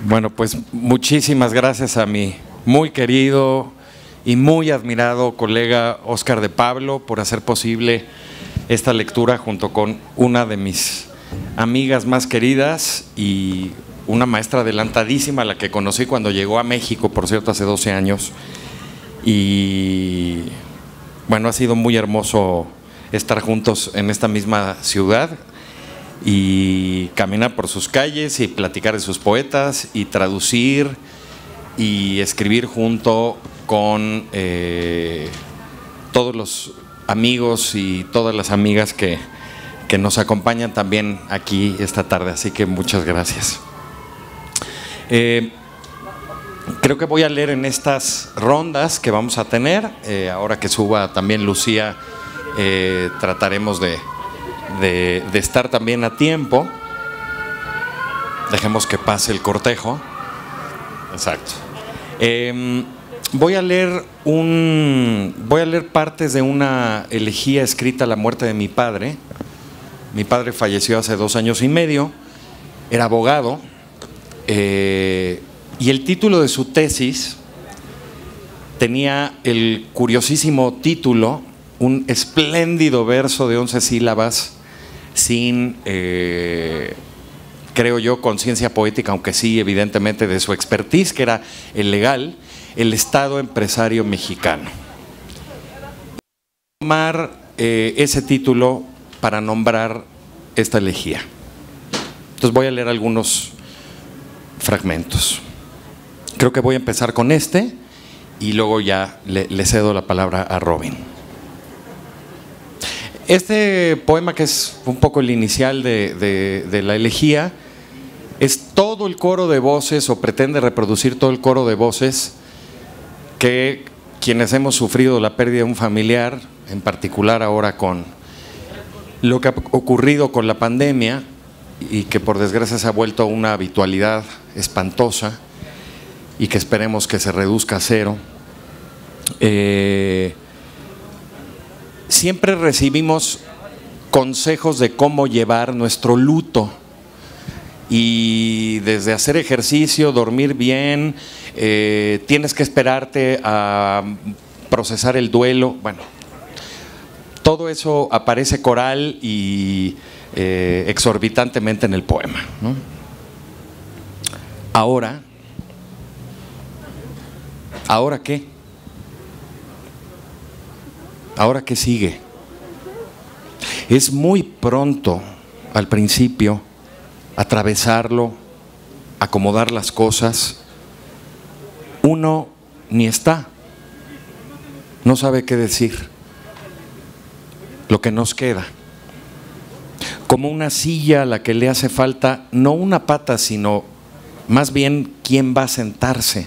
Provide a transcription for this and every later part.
Bueno, pues muchísimas gracias a mi muy querido y muy admirado colega Óscar de Pablo por hacer posible esta lectura junto con una de mis amigas más queridas y una maestra adelantadísima, la que conocí cuando llegó a México, por cierto, hace 12 años. Y bueno, ha sido muy hermoso estar juntos en esta misma ciudad y caminar por sus calles y platicar de sus poetas y traducir y escribir junto con todos los amigos y todas las amigas que nos acompañan también aquí esta tarde, así que muchas gracias. Creo que voy a leer en estas rondas que vamos a tener, ahora que suba también Lucía, trataremos de estar también a tiempo. Dejemos que pase el cortejo. Exacto. Voy a leer partes de una elegía escrita a la muerte de mi padre. Mi padre falleció hace 2 años y medio. Era abogado. Y el título de su tesis tenía el curiosísimo título, un espléndido verso de 11 sílabas sin, creo yo, conciencia poética, aunque sí, evidentemente, de su expertise, que era el legal, el Estado empresario mexicano. Voy a tomar ese título para nombrar esta elegía. Entonces voy a leer algunos fragmentos. Creo que voy a empezar con este y luego ya le cedo la palabra a Robin. Este poema, que es un poco el inicial de la elegía, es todo el coro de voces, o pretende reproducir todo el coro de voces que quienes hemos sufrido la pérdida de un familiar, en particular ahora con lo que ha ocurrido con la pandemia y que por desgracia se ha vuelto una habitualidad espantosa y que esperemos que se reduzca a cero. Siempre recibimos consejos de cómo llevar nuestro luto, y desde hacer ejercicio, dormir bien, tienes que esperarte a procesar el duelo. Bueno, todo eso aparece coral y exorbitantemente en el poema, ¿no? ¿Ahora qué? ¿Ahora qué sigue? Es muy pronto al principio atravesarlo, acomodar las cosas. Uno ni está, no sabe qué decir. Lo que nos queda, como una silla a la que le hace falta no una pata, sino más bien quién va a sentarse.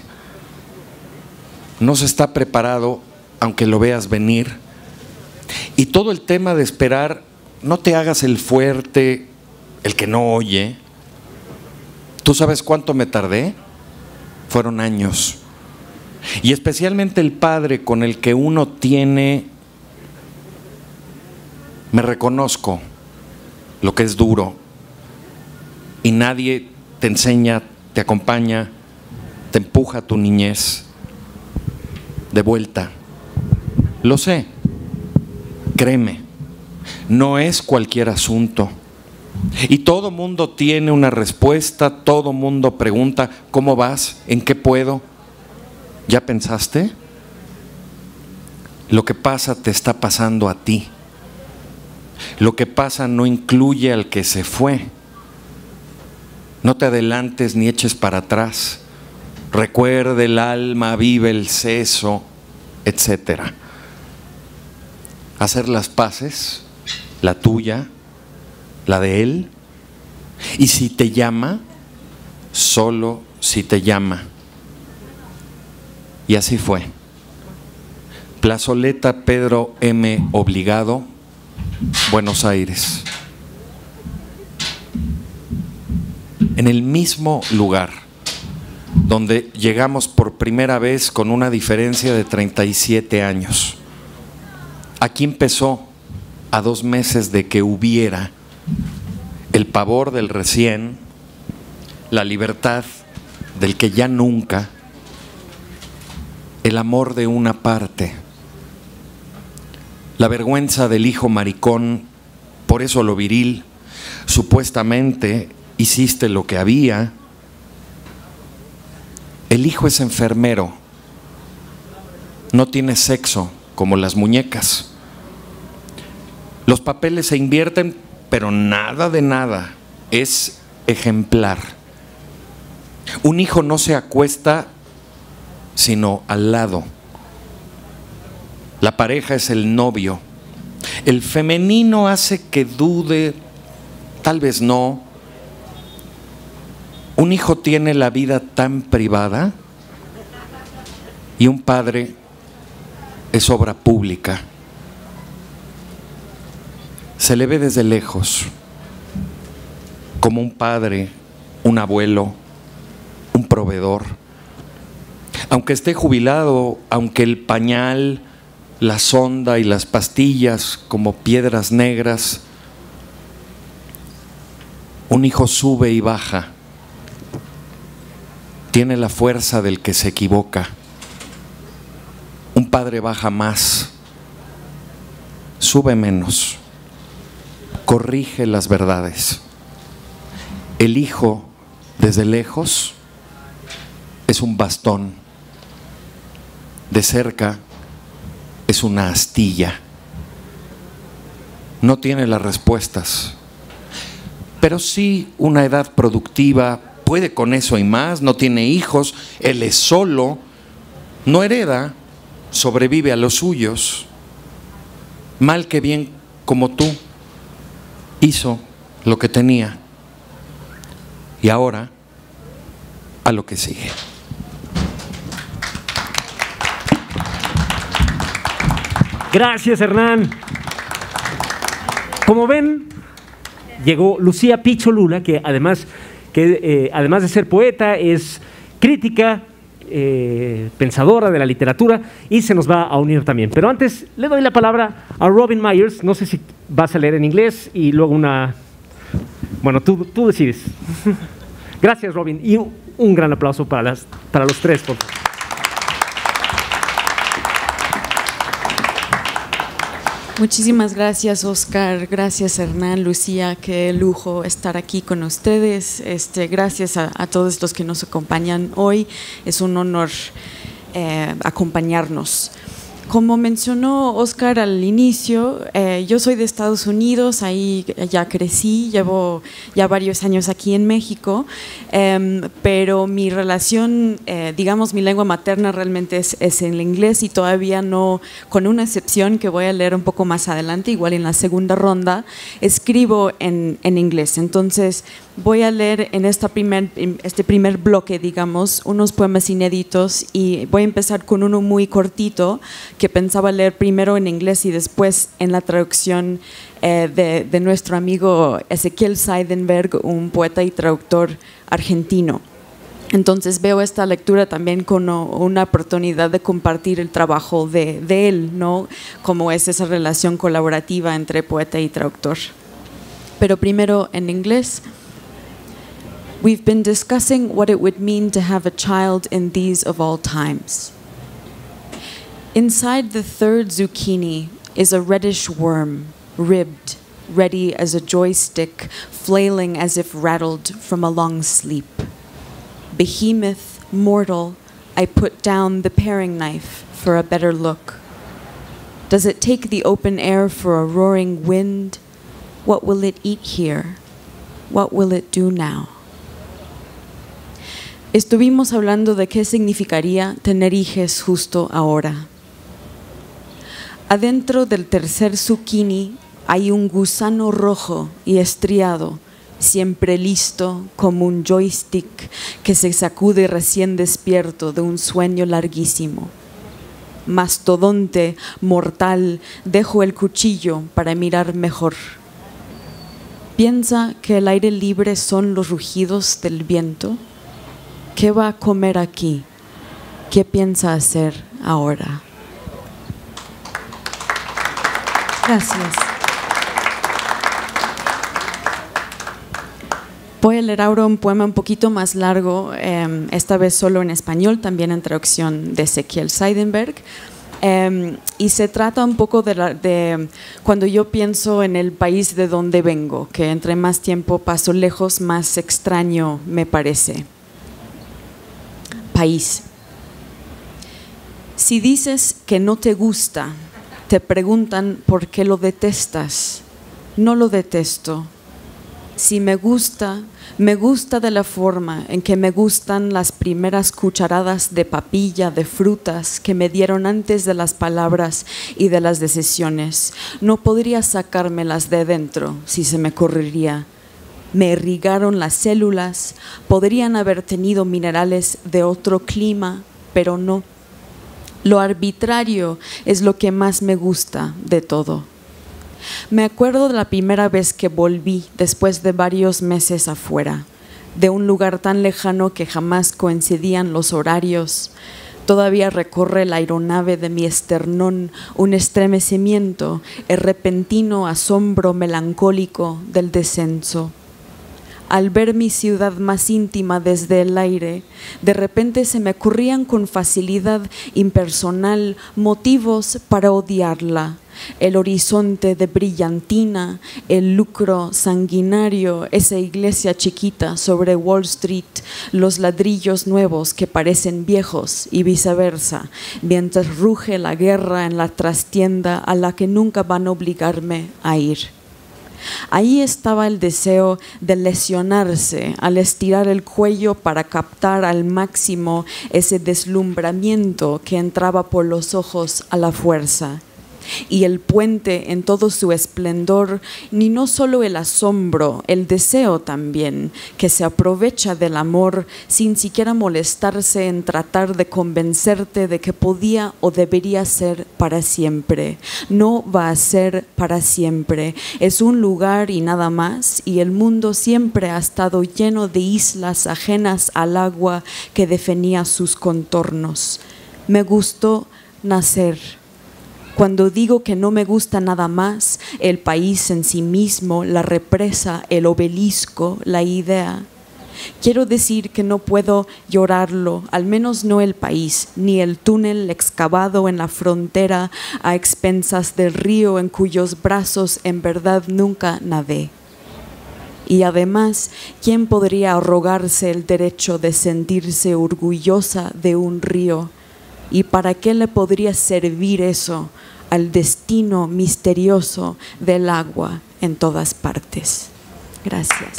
No se está preparado, aunque lo veas venir. Y todo el tema de esperar, no te hagas el fuerte, el que no oye. ¿Tú sabes cuánto me tardé? Fueron años. Y especialmente el padre con el que uno tiene, me reconozco lo que es duro, y nadie te enseña, te acompaña, te empuja a tu niñez de vuelta. Lo sé, créeme, no es cualquier asunto. Y todo mundo tiene una respuesta, todo mundo pregunta: ¿cómo vas? ¿En qué puedo? ¿Ya pensaste? Lo que pasa te está pasando a ti. Lo que pasa no incluye al que se fue. No te adelantes ni eches para atrás. Recuerde el alma, vive el seso, etcétera. Hacer las paces, la tuya, la de él, y si te llama, solo si te llama. Y así fue. Plazoleta Pedro M. Obligado, Buenos Aires. En el mismo lugar donde llegamos por primera vez con una diferencia de 37 años. Aquí empezó, a 2 meses de que hubiera, el pavor del recién, la libertad del que ya nunca, el amor de una parte, la vergüenza del hijo maricón, por eso lo viril, supuestamente hiciste lo que había. El hijo es enfermero, no tiene sexo como las muñecas. Los papeles se invierten, pero nada de nada, es ejemplar. Un hijo no se acuesta sino al lado. La pareja es el novio. El femenino hace que dude, tal vez no. Un hijo tiene la vida tan privada y un padre es obra pública. Se le ve desde lejos, como un padre, un abuelo, un proveedor. Aunque esté jubilado, aunque el pañal, la sonda y las pastillas como piedras negras, un hijo sube y baja. Tiene la fuerza del que se equivoca. Un padre baja más, sube menos, corrige las verdades. El hijo, desde lejos, es un bastón. De cerca, es una astilla. No tiene las respuestas, pero sí una edad productiva, puede con eso y más, no tiene hijos, él es solo, no hereda, sobrevive a los suyos. Mal que bien, como tú, hizo lo que tenía. Y ahora, a lo que sigue. Gracias, Hernán. Como ven, llegó Lucía Picholula, que además de ser poeta, es crítica, pensadora de la literatura, y se nos va a unir también. Pero antes le doy la palabra a Robin Myers. No sé si vas a leer en inglés y luego una... Bueno, tú decides. Gracias, Robin, y un gran aplauso para los tres, por favor. Muchísimas gracias, Oscar. Gracias, Hernán, Lucía. Qué lujo estar aquí con ustedes. Gracias a todos los que nos acompañan hoy. Es un honor acompañarnos. Como mencionó Oscar al inicio, yo soy de Estados Unidos, ahí ya crecí, llevo ya varios años aquí en México, pero mi relación, digamos, mi lengua materna realmente es el inglés, y todavía no, con una excepción que voy a leer un poco más adelante, igual en la segunda ronda, escribo en inglés. Entonces voy a leer en este primer bloque, digamos, unos poemas inéditos, y voy a empezar con uno muy cortito que pensaba leer primero en inglés y después en la traducción de nuestro amigo Ezequiel Seidenberg, un poeta y traductor argentino. Entonces veo esta lectura también como una oportunidad de compartir el trabajo de él, ¿no? Cómo es esa relación colaborativa entre poeta y traductor. Pero primero en inglés. We've been discussing what it would mean to have a child in these of all times. Inside the third zucchini is a reddish worm, ribbed, ready as a joystick, flailing as if rattled from a long sleep. Behemoth, mortal, I put down the paring knife for a better look. Does it take the open air for a roaring wind? What will it eat here? What will it do now? Estuvimos hablando de qué significaría tener hijos justo ahora. Adentro del tercer zucchini hay un gusano rojo y estriado, siempre listo como un joystick que se sacude recién despierto de un sueño larguísimo. Mastodonte, mortal, dejo el cuchillo para mirar mejor. ¿Piensa que el aire libre son los rugidos del viento? ¿Qué va a comer aquí? ¿Qué piensa hacer ahora? Gracias. Voy a leer ahora un poema un poquito más largo, esta vez solo en español, también en traducción de Ezequiel Seidenberg. Y se trata un poco de cuando yo pienso en el país de donde vengo, que entre más tiempo paso lejos, más extraño me parece. País. Si dices que no te gusta, te preguntan por qué lo detestas. No lo detesto. Si me gusta de la forma en que me gustan las primeras cucharadas de papilla, de frutas que me dieron antes de las palabras y de las decisiones. No podría sacármelas de dentro si se me ocurriría. Me irrigaron las células, podrían haber tenido minerales de otro clima, pero no. Lo arbitrario es lo que más me gusta de todo. Me acuerdo de la primera vez que volví después de varios meses afuera, de un lugar tan lejano que jamás coincidían los horarios. Todavía recorre la aeronave de mi esternón un estremecimiento, el repentino asombro melancólico del descenso. Al ver mi ciudad más íntima desde el aire, de repente se me ocurrían con facilidad impersonal motivos para odiarla. El horizonte de brillantina, el lucro sanguinario, esa iglesia chiquita sobre Wall Street, los ladrillos nuevos que parecen viejos y viceversa, mientras ruge la guerra en la trastienda a la que nunca van a obligarme a ir. Ahí estaba el deseo de lesionarse al estirar el cuello para captar al máximo ese deslumbramiento que entraba por los ojos a la fuerza. Y el puente en todo su esplendor, ni no solo el asombro, el deseo también, que se aprovecha del amor sin siquiera molestarse en tratar de convencerte de que podía o debería ser para siempre. No va a ser para siempre, es un lugar y nada más, y el mundo siempre ha estado lleno de islas ajenas al agua que definía sus contornos. Me gustó nacer. Cuando digo que no me gusta nada más, el país en sí mismo, la represa, el obelisco, la idea. Quiero decir que no puedo llorarlo, al menos no el país, ni el túnel excavado en la frontera a expensas del río en cuyos brazos en verdad nunca nadé. Y además, ¿quién podría arrogarse el derecho de sentirse orgullosa de un río? ¿Y para qué le podría servir eso al destino misterioso del agua en todas partes? Gracias.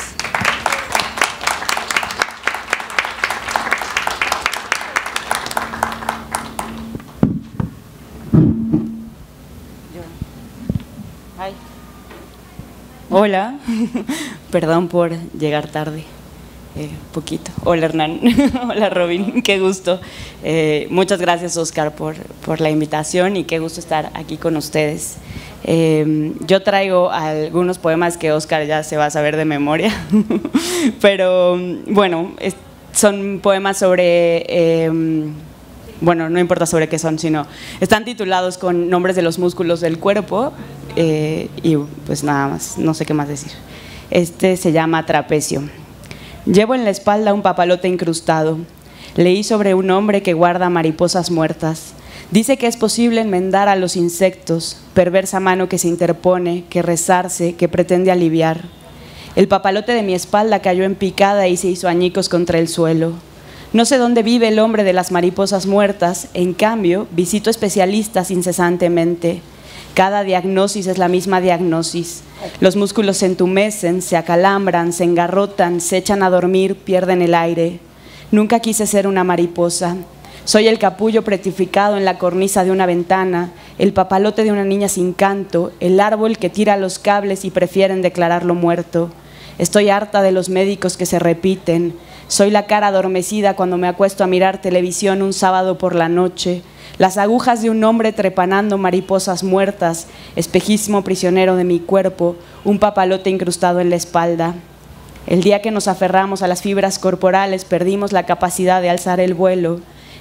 Hola, perdón por llegar tarde. Poquito. Hola Hernán, hola Robin, qué gusto. Muchas gracias Oscar por la invitación y qué gusto estar aquí con ustedes. Yo traigo algunos poemas que Oscar ya se va a saber de memoria, pero bueno, son poemas sobre, bueno, no importa sobre qué son, sino están titulados con nombres de los músculos del cuerpo y pues nada más, no sé qué más decir. Este se llama Trapecio. Llevo en la espalda un papalote incrustado. Leí sobre un hombre que guarda mariposas muertas. Dice que es posible enmendar a los insectos, perversa mano que se interpone, que rezarse, que pretende aliviar. El papalote de mi espalda cayó en picada y se hizo añicos contra el suelo. No sé dónde vive el hombre de las mariposas muertas, en cambio, visito especialistas incesantemente. Cada diagnosis es la misma diagnosis. Los músculos se entumecen, se acalambran, se engarrotan, se echan a dormir, pierden el aire. Nunca quise ser una mariposa. Soy el capullo petrificado en la cornisa de una ventana, el papalote de una niña sin canto, el árbol que tira los cables y prefieren declararlo muerto. Estoy harta de los médicos que se repiten. Soy la cara adormecida cuando me acuesto a mirar televisión un sábado por la noche. Las agujas de un hombre trepanando mariposas muertas, espejismo prisionero de mi cuerpo, un papalote incrustado en la espalda. El día que nos aferramos a las fibras corporales perdimos la capacidad de alzar el vuelo.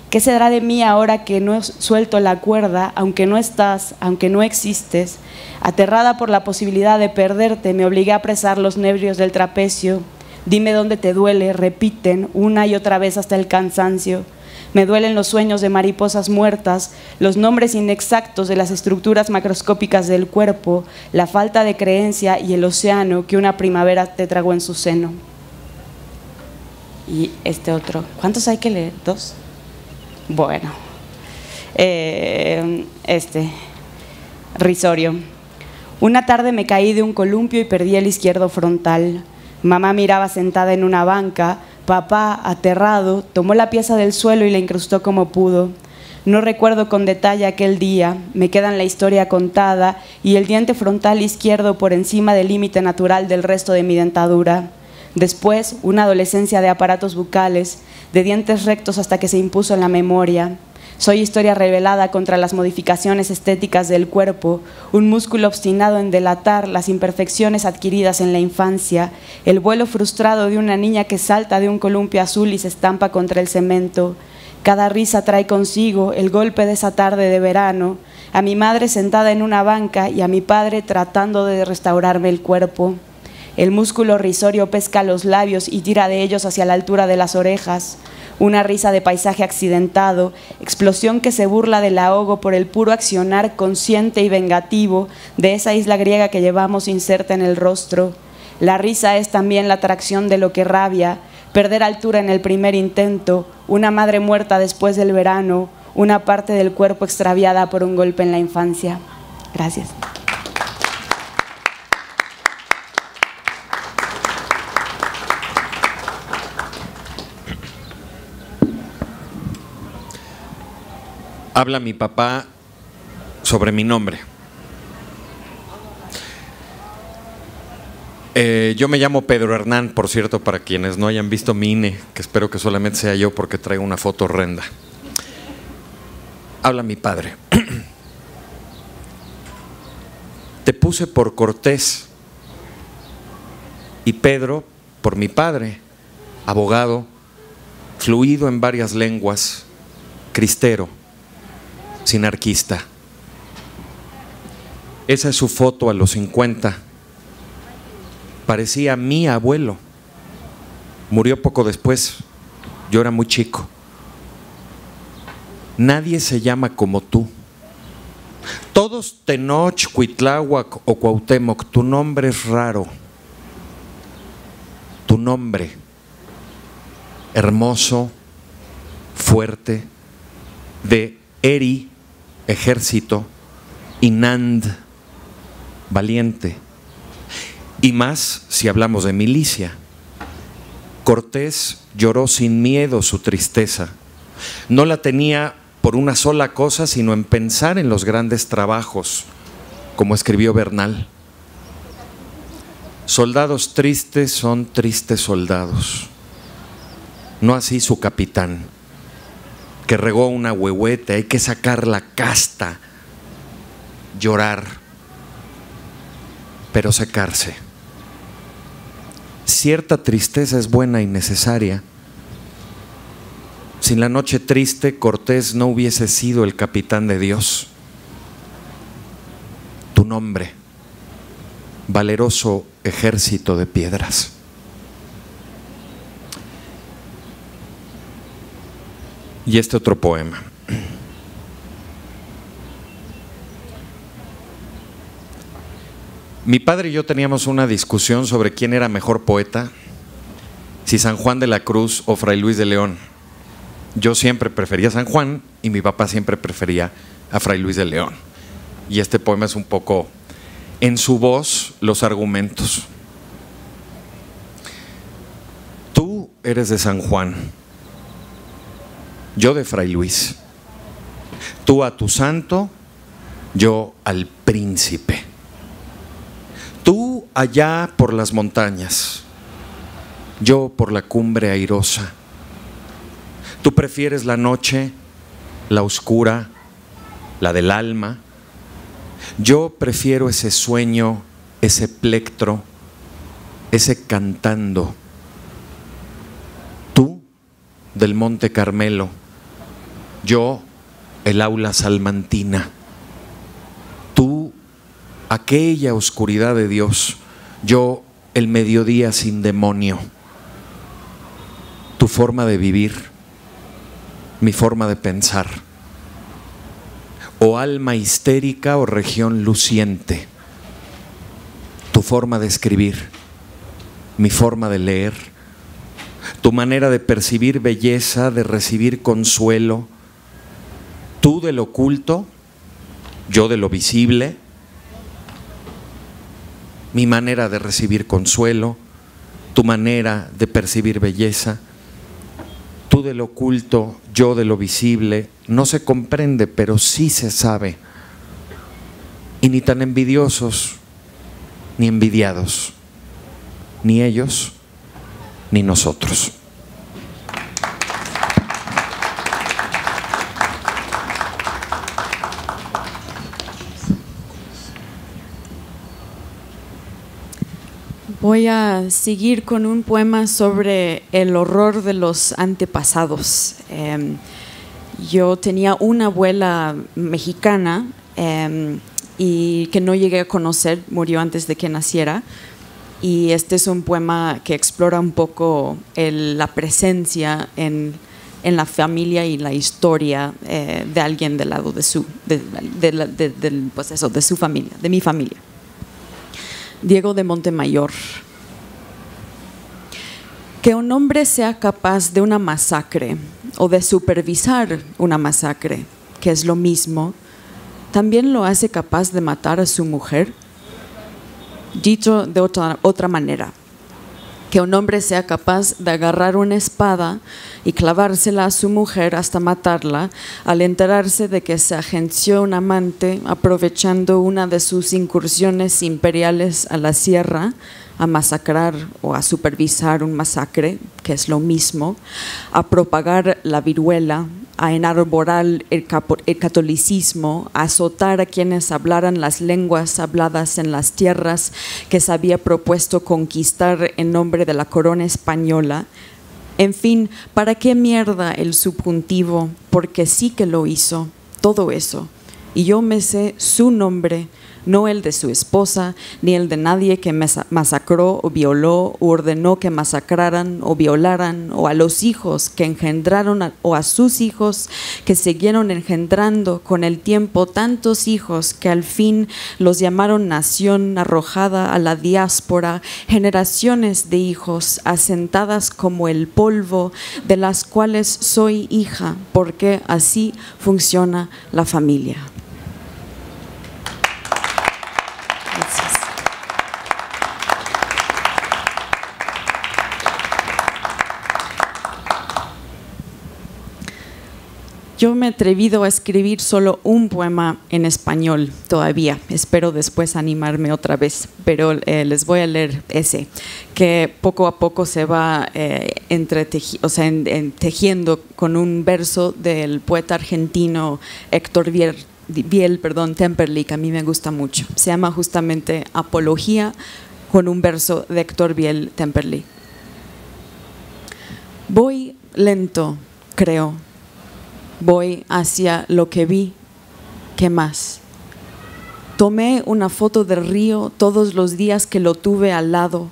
¿Qué será de mí ahora que no suelto la cuerda, aunque no estás, aunque no existes? Aterrada por la posibilidad de perderte, me obligué a apresar los nervios del trapecio. Dime dónde te duele, repiten una y otra vez hasta el cansancio. Me duelen los sueños de mariposas muertas, los nombres inexactos de las estructuras macroscópicas del cuerpo, la falta de creencia y el océano que una primavera te tragó en su seno. Y este otro, ¿cuántos hay que leer? ¿2? Bueno, risorio. Una tarde me caí de un columpio y perdí el izquierdo frontal. Mamá miraba sentada en una banca. Papá, aterrado, tomó la pieza del suelo y la incrustó como pudo. No recuerdo con detalle aquel día, me queda en la historia contada y el diente frontal izquierdo por encima del límite natural del resto de mi dentadura. Después, una adolescencia de aparatos bucales, de dientes rectos hasta que se impuso en la memoria. Soy historia revelada contra las modificaciones estéticas del cuerpo, un músculo obstinado en delatar las imperfecciones adquiridas en la infancia, el vuelo frustrado de una niña que salta de un columpio azul y se estampa contra el cemento. Cada risa trae consigo el golpe de esa tarde de verano, a mi madre sentada en una banca y a mi padre tratando de restaurarme el cuerpo. El músculo risorio pesca los labios y tira de ellos hacia la altura de las orejas. Una risa de paisaje accidentado, explosión que se burla del ahogo por el puro accionar consciente y vengativo de esa isla griega que llevamos inserta en el rostro. La risa es también la atracción de lo que rabia, perder altura en el primer intento, una madre muerta después del verano, una parte del cuerpo extraviada por un golpe en la infancia. Gracias. Habla mi papá sobre mi nombre. Yo me llamo Pedro Hernán, por cierto, para quienes no hayan visto mi INE, que espero que solamente sea yo porque traigo una foto horrenda. Habla mi padre. Te puse por cortés y Pedro por mi padre, abogado, fluido en varias lenguas, cristero, sinarquista. Esa es su foto a los 50. Parecía mi abuelo. Murió poco después. Yo era muy chico. Nadie se llama como tú. Todos Tenoch, Cuitláhuac o Cuauhtémoc, tu nombre es raro. Tu nombre, hermoso, fuerte, de Eri, ejército, y Nand, valiente. Y más si hablamos de milicia. Cortés lloró sin miedo su tristeza. No la tenía por una sola cosa, sino en pensar en los grandes trabajos, como escribió Bernal. Soldados tristes son tristes soldados. No así su capitán, que regó una huehuete. Hay que sacar la casta, llorar, pero secarse. Cierta tristeza es buena y necesaria. Sin la noche triste, Cortés no hubiese sido el capitán de Dios. Tu nombre, valeroso ejército de piedras. Y este otro poema. Mi padre y yo teníamos una discusión sobre quién era mejor poeta, si San Juan de la Cruz o Fray Luis de León. Yo siempre prefería a San Juan y mi papá siempre prefería a Fray Luis de León. Y este poema es un poco en su voz los argumentos. Tú eres de San Juan, yo de Fray Luis. Tú a tu santo, yo al príncipe. Tú allá por las montañas, yo por la cumbre airosa. Tú prefieres la noche, la oscura, la del alma. Yo prefiero ese sueño, ese plectro, ese cantando. Tú del Monte Carmelo, yo el aula salmantina. Tú aquella oscuridad de Dios, yo el mediodía sin demonio. tu forma de vivir, mi forma de pensar, o alma histérica o región luciente, tu forma de escribir, mi forma de leer, tu manera de percibir belleza, de recibir consuelo, tú de lo oculto, yo de lo visible, mi manera de recibir consuelo, tu manera de percibir belleza, tú de lo oculto, yo de lo visible, no se comprende, pero sí se sabe. Y ni tan envidiosos, ni envidiados, ni ellos, ni nosotros. Voy a seguir con un poema sobre el horror de los antepasados. Yo tenía una abuela mexicana y que no llegué a conocer, murió antes de que naciera. Y este es un poema que explora un poco la presencia en la familia y la historia de alguien del lado de su familia, de mi familia. Diego de Montemayor. Que un hombre sea capaz de una masacre o de supervisar una masacre, que es lo mismo, también lo hace capaz de matar a su mujer. Dicho de otra manera, que un hombre sea capaz de agarrar una espada y clavársela a su mujer hasta matarla al enterarse de que se agenció un amante aprovechando una de sus incursiones imperiales a la sierra a masacrar o a supervisar un masacre, que es lo mismo, a propagar la viruela, a enarborar el catolicismo, a azotar a quienes hablaran las lenguas habladas en las tierras que se había propuesto conquistar en nombre de la corona española. En fin, ¿para qué mierda el subjuntivo? Porque sí que lo hizo, todo eso. Y yo me sé su nombre, no el de su esposa, ni el de nadie que masacró o violó o ordenó que masacraran o violaran, o a los hijos que engendraron o a sus hijos que siguieron engendrando con el tiempo tantos hijos que al fin los llamaron nación arrojada a la diáspora, generaciones de hijos asentadas como el polvo, de las cuales soy hija, porque así funciona la familia. Yo me he atrevido a escribir solo un poema en español todavía. Espero después animarme otra vez, pero les voy a leer ese, que poco a poco se va tejiendo con un verso del poeta argentino Héctor Temperley, que a mí me gusta mucho. Se llama justamente Apología, con un verso de Héctor Biel Temperley. Voy lento, creo. Voy hacia lo que vi. ¿Qué más? Tomé una foto del río todos los días que lo tuve al lado.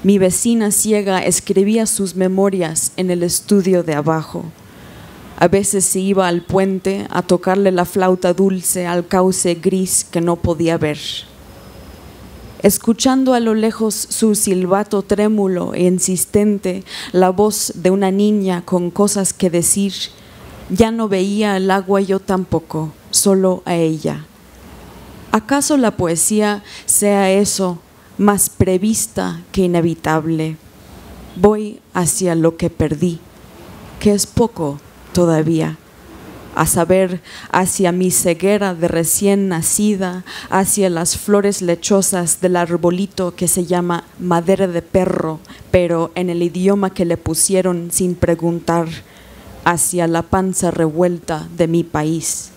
Mi vecina ciega escribía sus memorias en el estudio de abajo. A veces se iba al puente a tocarle la flauta dulce al cauce gris que no podía ver. Escuchando a lo lejos su silbato trémulo e insistente, la voz de una niña con cosas que decir, ya no veía el agua yo tampoco, solo a ella. ¿Acaso la poesía sea eso, más prevista que inevitable? Voy hacia lo que perdí, que es poco todavía, a saber, hacia mi ceguera de recién nacida, hacia las flores lechosas del arbolito que se llama madera de perro, pero en el idioma que le pusieron sin preguntar, hacia la panza revuelta de mi país.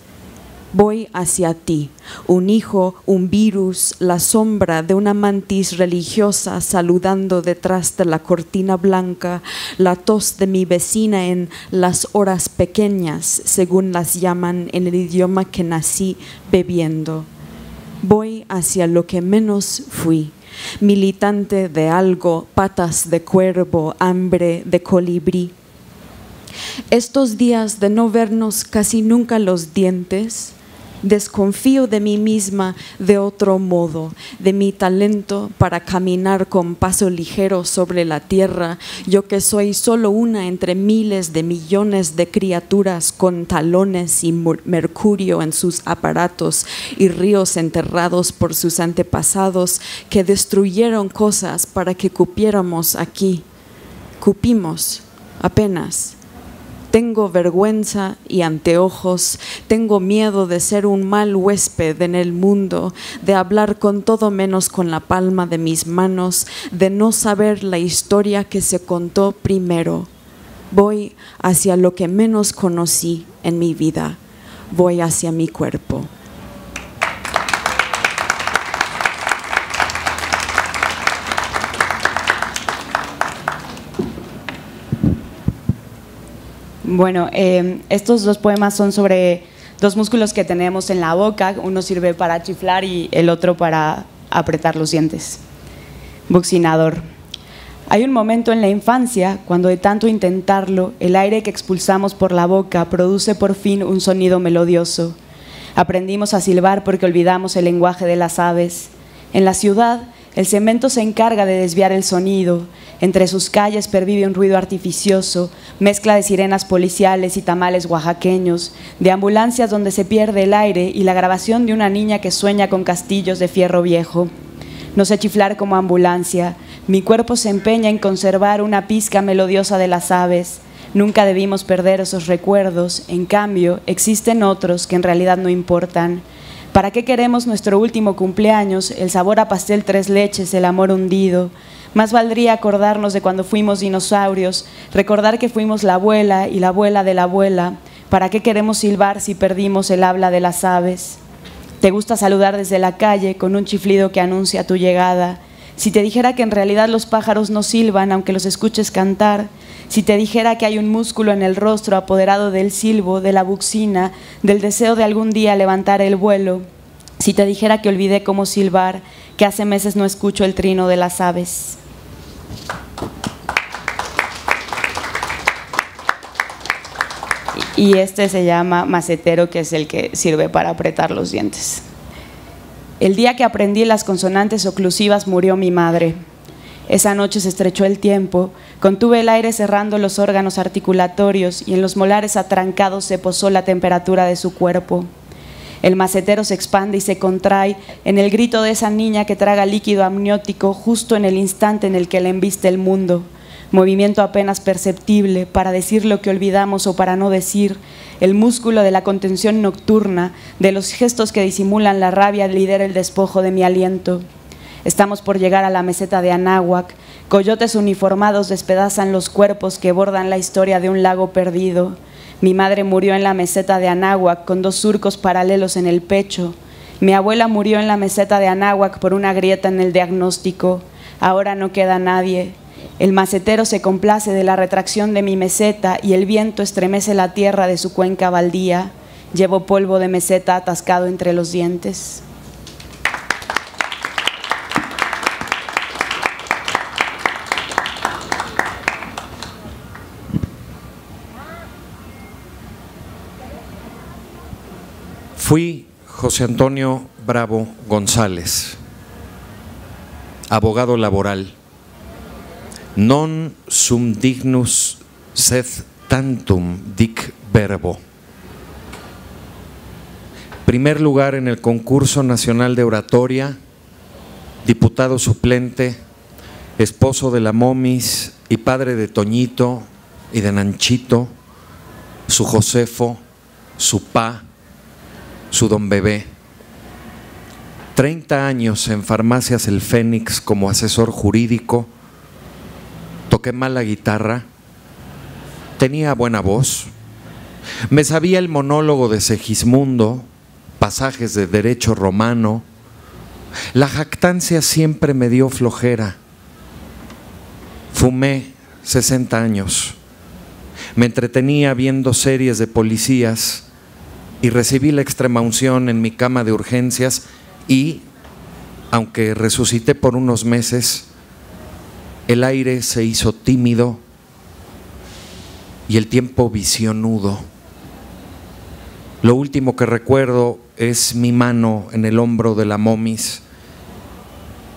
Voy hacia ti, un hijo, un virus, la sombra de una mantis religiosa saludando detrás de la cortina blanca, la tos de mi vecina en las horas pequeñas, según las llaman en el idioma que nací bebiendo. Voy hacia lo que menos fui, militante de algo, patas de cuervo, hambre de colibrí. Estos días de no vernos casi nunca los dientes, desconfío de mí misma de otro modo, de mi talento para caminar con paso ligero sobre la tierra, yo que soy solo una entre miles de millones de criaturas con talones y mercurio en sus aparatos y ríos enterrados por sus antepasados que destruyeron cosas para que cupiéramos aquí. Cupimos apenas. Tengo vergüenza y anteojos, tengo miedo de ser un mal huésped en el mundo, de hablar con todo menos con la palma de mis manos, de no saber la historia que se contó primero. Voy hacia lo que menos conocí en mi vida, voy hacia mi cuerpo. Bueno, estos dos poemas son sobre dos músculos que tenemos en la boca. Uno sirve para chiflar y el otro para apretar los dientes. Buccinador. Hay un momento en la infancia cuando de tanto intentarlo, el aire que expulsamos por la boca produce por fin un sonido melodioso. Aprendimos a silbar porque olvidamos el lenguaje de las aves. En la ciudad, el cemento se encarga de desviar el sonido. Entre sus calles pervive un ruido artificioso, mezcla de sirenas policiales y tamales oaxaqueños, de ambulancias donde se pierde el aire y la grabación de una niña que sueña con castillos de fierro viejo. No sé chiflar como ambulancia, mi cuerpo se empeña en conservar una pizca melodiosa de las aves. Nunca debimos perder esos recuerdos, en cambio, existen otros que en realidad no importan. ¿Para qué queremos nuestro último cumpleaños, el sabor a pastel tres leches, el amor hundido? Más valdría acordarnos de cuando fuimos dinosaurios, recordar que fuimos la abuela y la abuela de la abuela. ¿Para qué queremos silbar si perdimos el habla de las aves? Te gusta saludar desde la calle con un chiflido que anuncia tu llegada. Si te dijera que en realidad los pájaros no silban aunque los escuches cantar, si te dijera que hay un músculo en el rostro apoderado del silbo, de la buccina, del deseo de algún día levantar el vuelo, si te dijera que olvidé cómo silbar, que hace meses no escucho el trino de las aves. Y este se llama macetero, que es el que sirve para apretar los dientes. El día que aprendí las consonantes oclusivas murió mi madre. Esa noche se estrechó el tiempo, contuve el aire cerrando los órganos articulatorios y en los molares atrancados se posó la temperatura de su cuerpo. El macetero se expande y se contrae en el grito de esa niña que traga líquido amniótico justo en el instante en el que le embiste el mundo. Movimiento apenas perceptible para decir lo que olvidamos o para no decir. El músculo de la contención nocturna, de los gestos que disimulan la rabia, lidera el despojo de mi aliento. Estamos por llegar a la meseta de Anáhuac. Coyotes uniformados despedazan los cuerpos que bordan la historia de un lago perdido. Mi madre murió en la meseta de Anáhuac con 2 surcos paralelos en el pecho. Mi abuela murió en la meseta de Anáhuac por una grieta en el diagnóstico. Ahora no queda nadie. El macetero se complace de la retracción de mi meseta y el viento estremece la tierra de su cuenca baldía. Llevo polvo de meseta atascado entre los dientes. Fui José Antonio Bravo González, abogado laboral. Non sum dignus sed tantum dic verbo. Primer lugar en el concurso nacional de oratoria, diputado suplente, esposo de la Momis y padre de Toñito y de Nanchito, su Josefo, su pa, su don bebé. 30 años en Farmacias El Fénix como asesor jurídico. Toqué mal la guitarra, tenía buena voz, me sabía el monólogo de Segismundo, pasajes de derecho romano. La jactancia siempre me dio flojera. Fumé 60 años, me entretenía viendo series de policías y recibí la extremaunción en mi cama de urgencias y aunque resucité por unos meses, el aire se hizo tímido y el tiempo visionudo. Lo último que recuerdo es mi mano en el hombro de la momis.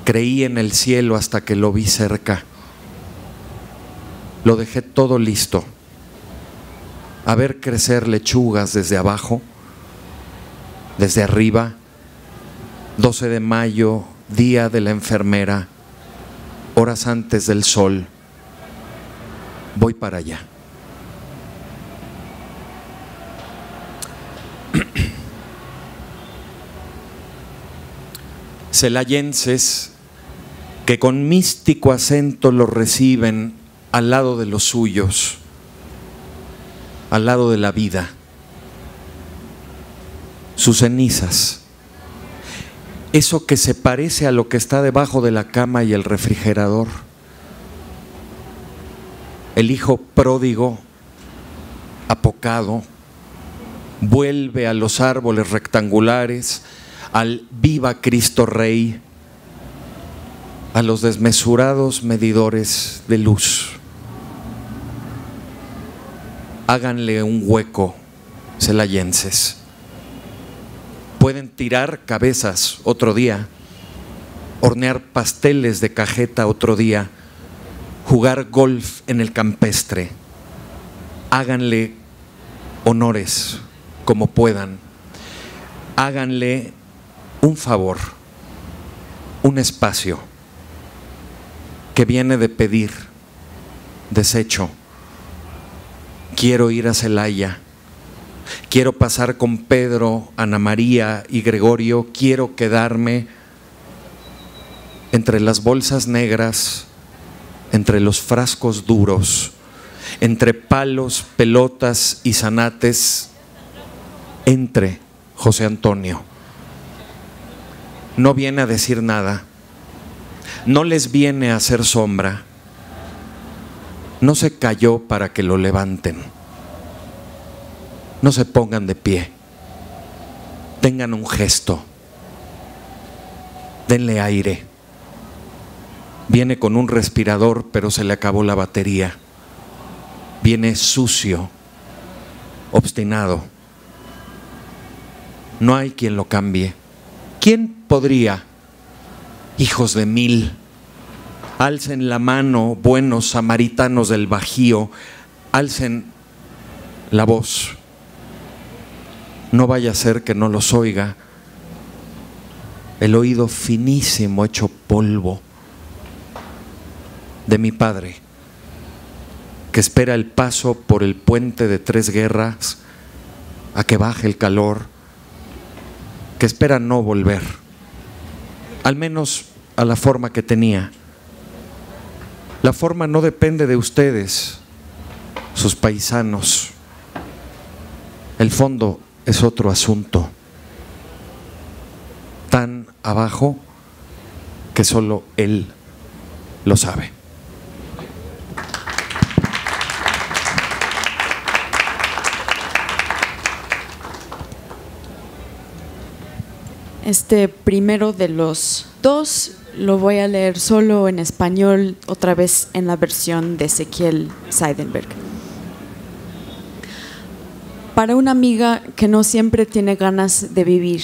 Creí en el cielo hasta que lo vi cerca. Lo dejé todo listo. A ver crecer lechugas desde abajo, desde arriba. 12 de mayo, día de la enfermera, horas antes del sol. Voy para allá. Celayenses que con místico acento lo reciben al lado de los suyos, al lado de la vida, sus cenizas, eso que se parece a lo que está debajo de la cama y el refrigerador, el hijo pródigo, apocado, vuelve a los árboles rectangulares, al viva Cristo Rey, a los desmesurados medidores de luz. Háganle un hueco, celayenses. Pueden tirar cabezas otro día, hornear pasteles de cajeta otro día, jugar golf en el campestre. Háganle honores como puedan. Háganle un favor, un espacio que viene de pedir, desecho. Quiero ir a Celaya, quiero pasar con Pedro, Ana María y Gregorio, quiero quedarme entre las bolsas negras, entre los frascos duros, entre palos, pelotas y zanates, entre José Antonio. No viene a decir nada, no les viene a hacer sombra, no se cayó para que lo levanten. No se pongan de pie, tengan un gesto, denle aire. Viene con un respirador, pero se le acabó la batería. Viene sucio, obstinado. No hay quien lo cambie. ¿Quién podría? Hijos de mil, alcen la mano, buenos samaritanos del Bajío, alcen la voz. No vaya a ser que no los oiga el oído finísimo hecho polvo de mi padre, que espera el paso por el puente de 3 guerras a que baje el calor, que espera no volver, al menos a la forma que tenía. La forma no depende de ustedes, sus paisanos. El fondo es otro asunto, tan abajo que solo él lo sabe. Este primero de los dos lo voy a leer solo en español, otra vez en la versión de Ezequiel Seidenberg. Para una amiga que no siempre tiene ganas de vivir.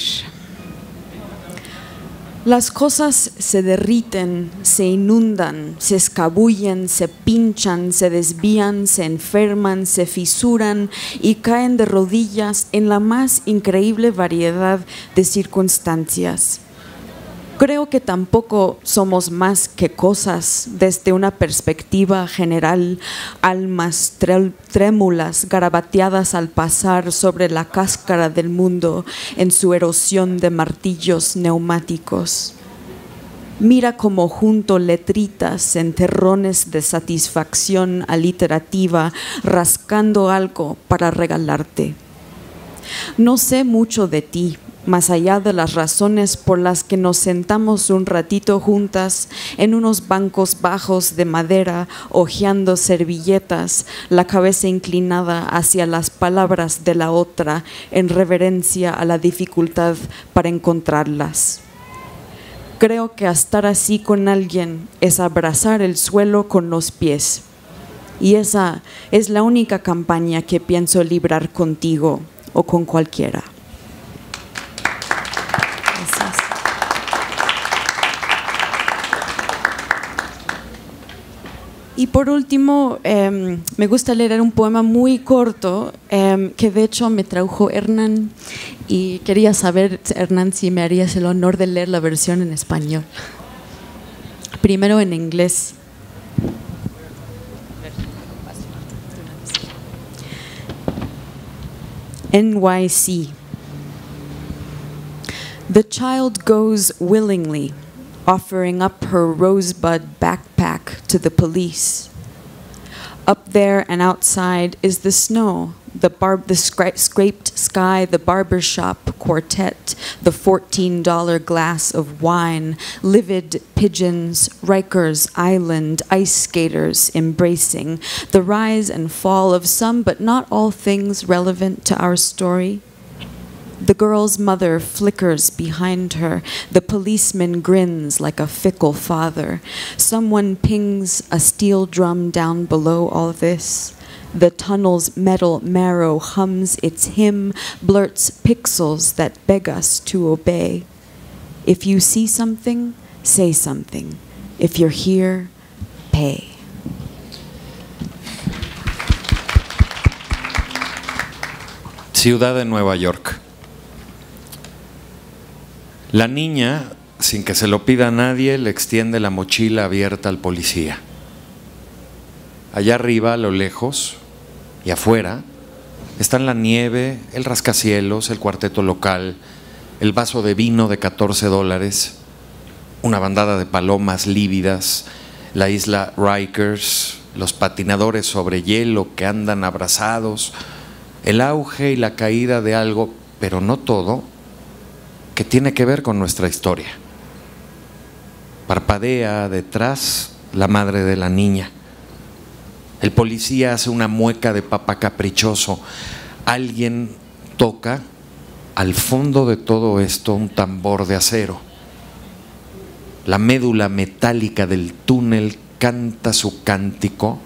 Las cosas se derriten, se inundan, se escabullen, se pinchan, se desvían, se enferman, se fisuran y caen de rodillas en la más increíble variedad de circunstancias. Creo que tampoco somos más que cosas desde una perspectiva general, almas trémulas garabateadas al pasar sobre la cáscara del mundo en su erosión de martillos neumáticos. Mira cómo junto letritas en terrones de satisfacción aliterativa, rascando algo para regalarte. No sé mucho de ti, más allá de las razones por las que nos sentamos un ratito juntas en unos bancos bajos de madera, hojeando servilletas, la cabeza inclinada hacia las palabras de la otra en reverencia a la dificultad para encontrarlas. Creo que estar así con alguien es abrazar el suelo con los pies. Y esa es la única campaña que pienso librar contigo o con cualquiera. Gracias. Y por último, me gusta leer un poema muy corto que de hecho me trajo Hernán y quería saber, Hernán, si me harías el honor de leer la versión en español. Primero en inglés. NYC. The child goes willingly, offering up her rosebud backpack to the police. Up there and outside is the snow, the scraped sky, the barbershop quartet, the $14 glass of wine, livid pigeons, Rikers Island, ice skaters embracing, the rise and fall of some but not all things relevant to our story. The girl's mother flickers behind her. The policeman grins like a fickle father. Someone pings a steel drum down below all this. The tunnel's metal marrow hums its hymn, blurts pixels that beg us to obey. If you see something, say something. If you're here, pay. Ciudad de Nueva York. La niña, sin que se lo pida a nadie, le extiende la mochila abierta al policía. Allá arriba, a lo lejos, y afuera, están la nieve, el rascacielos, el cuarteto local, el vaso de vino de $14, una bandada de palomas lívidas, la isla Rikers, los patinadores sobre hielo que andan abrazados, el auge y la caída de algo, pero no todo, que tiene que ver con nuestra historia. Parpadea detrás la madre de la niña. El policía hace una mueca de papá caprichoso. Alguien toca al fondo de todo esto un tambor de acero. La médula metálica del túnel canta su cántico,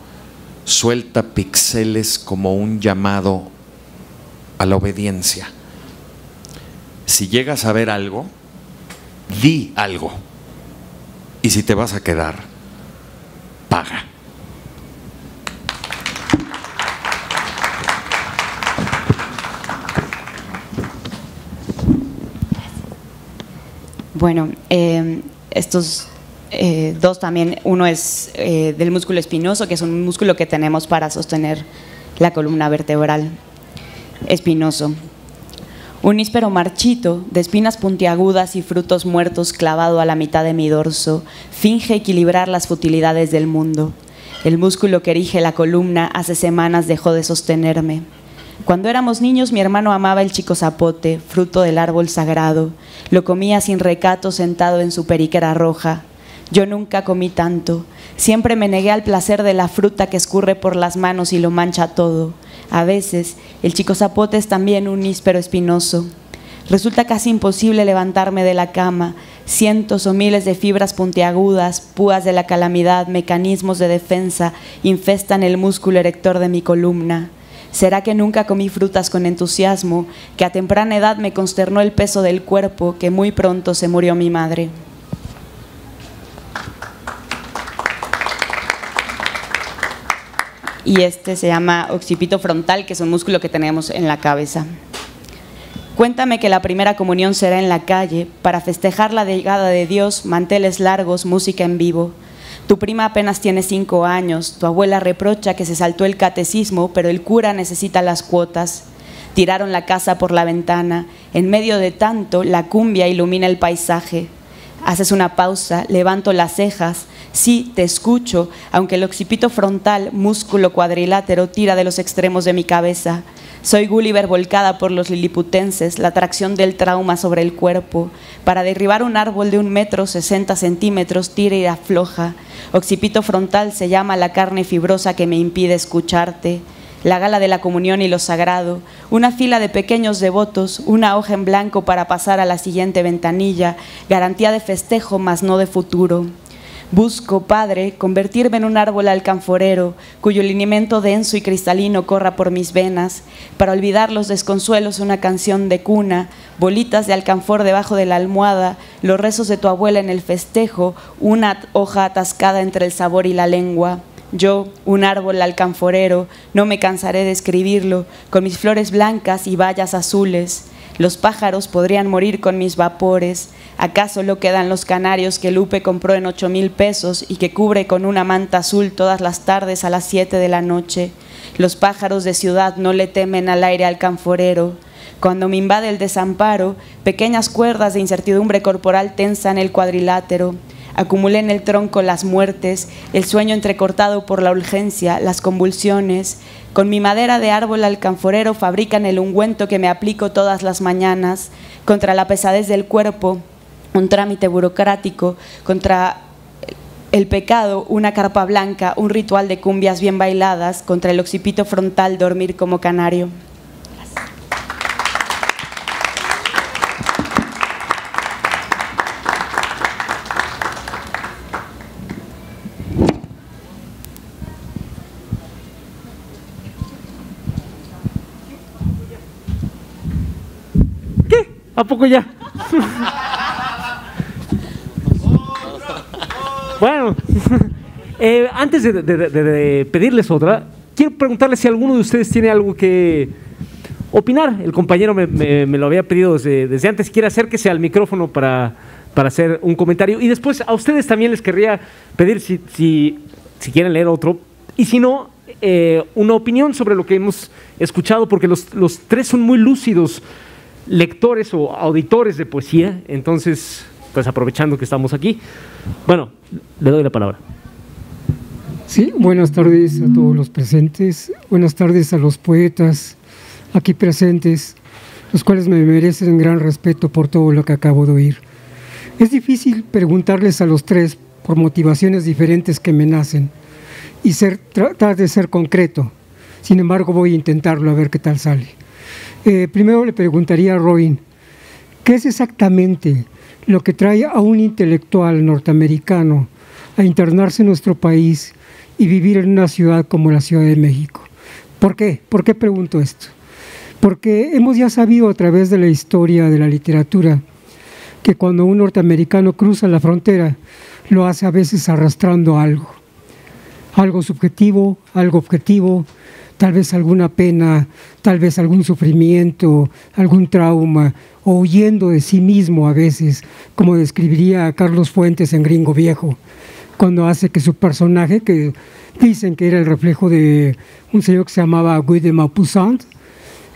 suelta píxeles como un llamado a la obediencia. Si llegas a ver algo, di algo. Y si te vas a quedar, paga. Bueno, estos dos también, uno es del músculo espinoso, que es un músculo que tenemos para sostener la columna vertebral. Espinoso. Un níspero marchito, de espinas puntiagudas y frutos muertos clavado a la mitad de mi dorso, finge equilibrar las futilidades del mundo. El músculo que erige la columna hace semanas dejó de sostenerme. Cuando éramos niños, mi hermano amaba el chico zapote, fruto del árbol sagrado. Lo comía sin recato sentado en su periquera roja. Yo nunca comí tanto. Siempre me negué al placer de la fruta que escurre por las manos y lo mancha todo. A veces, el chico zapote es también un níspero espinoso. Resulta casi imposible levantarme de la cama. Cientos o miles de fibras puntiagudas, púas de la calamidad, mecanismos de defensa infestan el músculo erector de mi columna. ¿Será que nunca comí frutas con entusiasmo, que a temprana edad me consternó el peso del cuerpo, que muy pronto se murió mi madre? Y este se llama occipito frontal, que es un músculo que tenemos en la cabeza. Cuéntame que la primera comunión será en la calle, para festejar la llegada de Dios, manteles largos, música en vivo. Tu prima apenas tiene 5 años, tu abuela reprocha que se saltó el catecismo, pero el cura necesita las cuotas. Tiraron la casa por la ventana, en medio de tanto, la cumbia ilumina el paisaje. Haces una pausa, levanto las cejas, sí, te escucho, aunque el occipito frontal, músculo cuadrilátero, tira de los extremos de mi cabeza. Soy Gulliver volcada por los liliputenses, la atracción del trauma sobre el cuerpo. Para derribar un árbol de 1,60 m, tira y afloja. Occipito frontal se llama la carne fibrosa que me impide escucharte. la gala de la comunión y lo sagrado, una fila de pequeños devotos, una hoja en blanco para pasar a la siguiente ventanilla, garantía de festejo mas no de futuro. Busco, Padre, convertirme en un árbol alcanforero, cuyo lineamiento denso y cristalino corra por mis venas, para olvidar los desconsuelos una canción de cuna, bolitas de alcanfor debajo de la almohada, los rezos de tu abuela en el festejo, una hoja atascada entre el sabor y la lengua. Yo, un árbol alcanforero, no me cansaré de escribirlo, con mis flores blancas y bayas azules. Los pájaros podrían morir con mis vapores. ¿Acaso lo quedan los canarios que Lupe compró en 8,000 pesos y que cubre con una manta azul todas las tardes a las 7 de la noche? Los pájaros de ciudad no le temen al aire alcanforero. Cuando me invade el desamparo, pequeñas cuerdas de incertidumbre corporal tensan el cuadrilátero. Acumulé en el tronco las muertes, el sueño entrecortado por la urgencia, las convulsiones. Con mi madera de árbol alcanforero fabrican el ungüento que me aplico todas las mañanas. Contra la pesadez del cuerpo, un trámite burocrático, contra el pecado, una carpa blanca, un ritual de cumbias bien bailadas, contra el occipito frontal, dormir como canario. ¿A poco ya? Bueno, antes de pedirles otra, quiero preguntarles si alguno de ustedes tiene algo que opinar. El compañero me lo había pedido desde antes. Quiere acérquese al micrófono para hacer un comentario. Y después a ustedes también les querría pedir si quieren leer otro. Y si no, una opinión sobre lo que hemos escuchado, porque los tres son muy lúcidos lectores o auditores de poesía. Entonces, pues aprovechando que estamos aquí, bueno, le doy la palabra. Sí, buenas tardes a todos los presentes, buenas tardes a los poetas aquí presentes, los cuales me merecen gran respeto por todo lo que acabo de oír. Es difícil preguntarles a los tres por motivaciones diferentes que me nacen y tratar de ser concreto. Sin embargo, voy a intentarlo a ver qué tal sale. Primero le preguntaría a Robin, ¿qué es exactamente lo que trae a un intelectual norteamericano a internarse en nuestro país y vivir en una ciudad como la Ciudad de México? ¿Por qué? ¿Por qué pregunto esto? Porque hemos ya sabido a través de la historia de la literatura que cuando un norteamericano cruza la frontera, lo hace a veces arrastrando algo subjetivo, algo objetivo, tal vez alguna pena, tal vez algún sufrimiento, algún trauma, o huyendo de sí mismo a veces, como describiría a Carlos Fuentes en Gringo Viejo, cuando hace que su personaje, que dicen que era el reflejo de un señor que se llamaba Guy de Maupassant,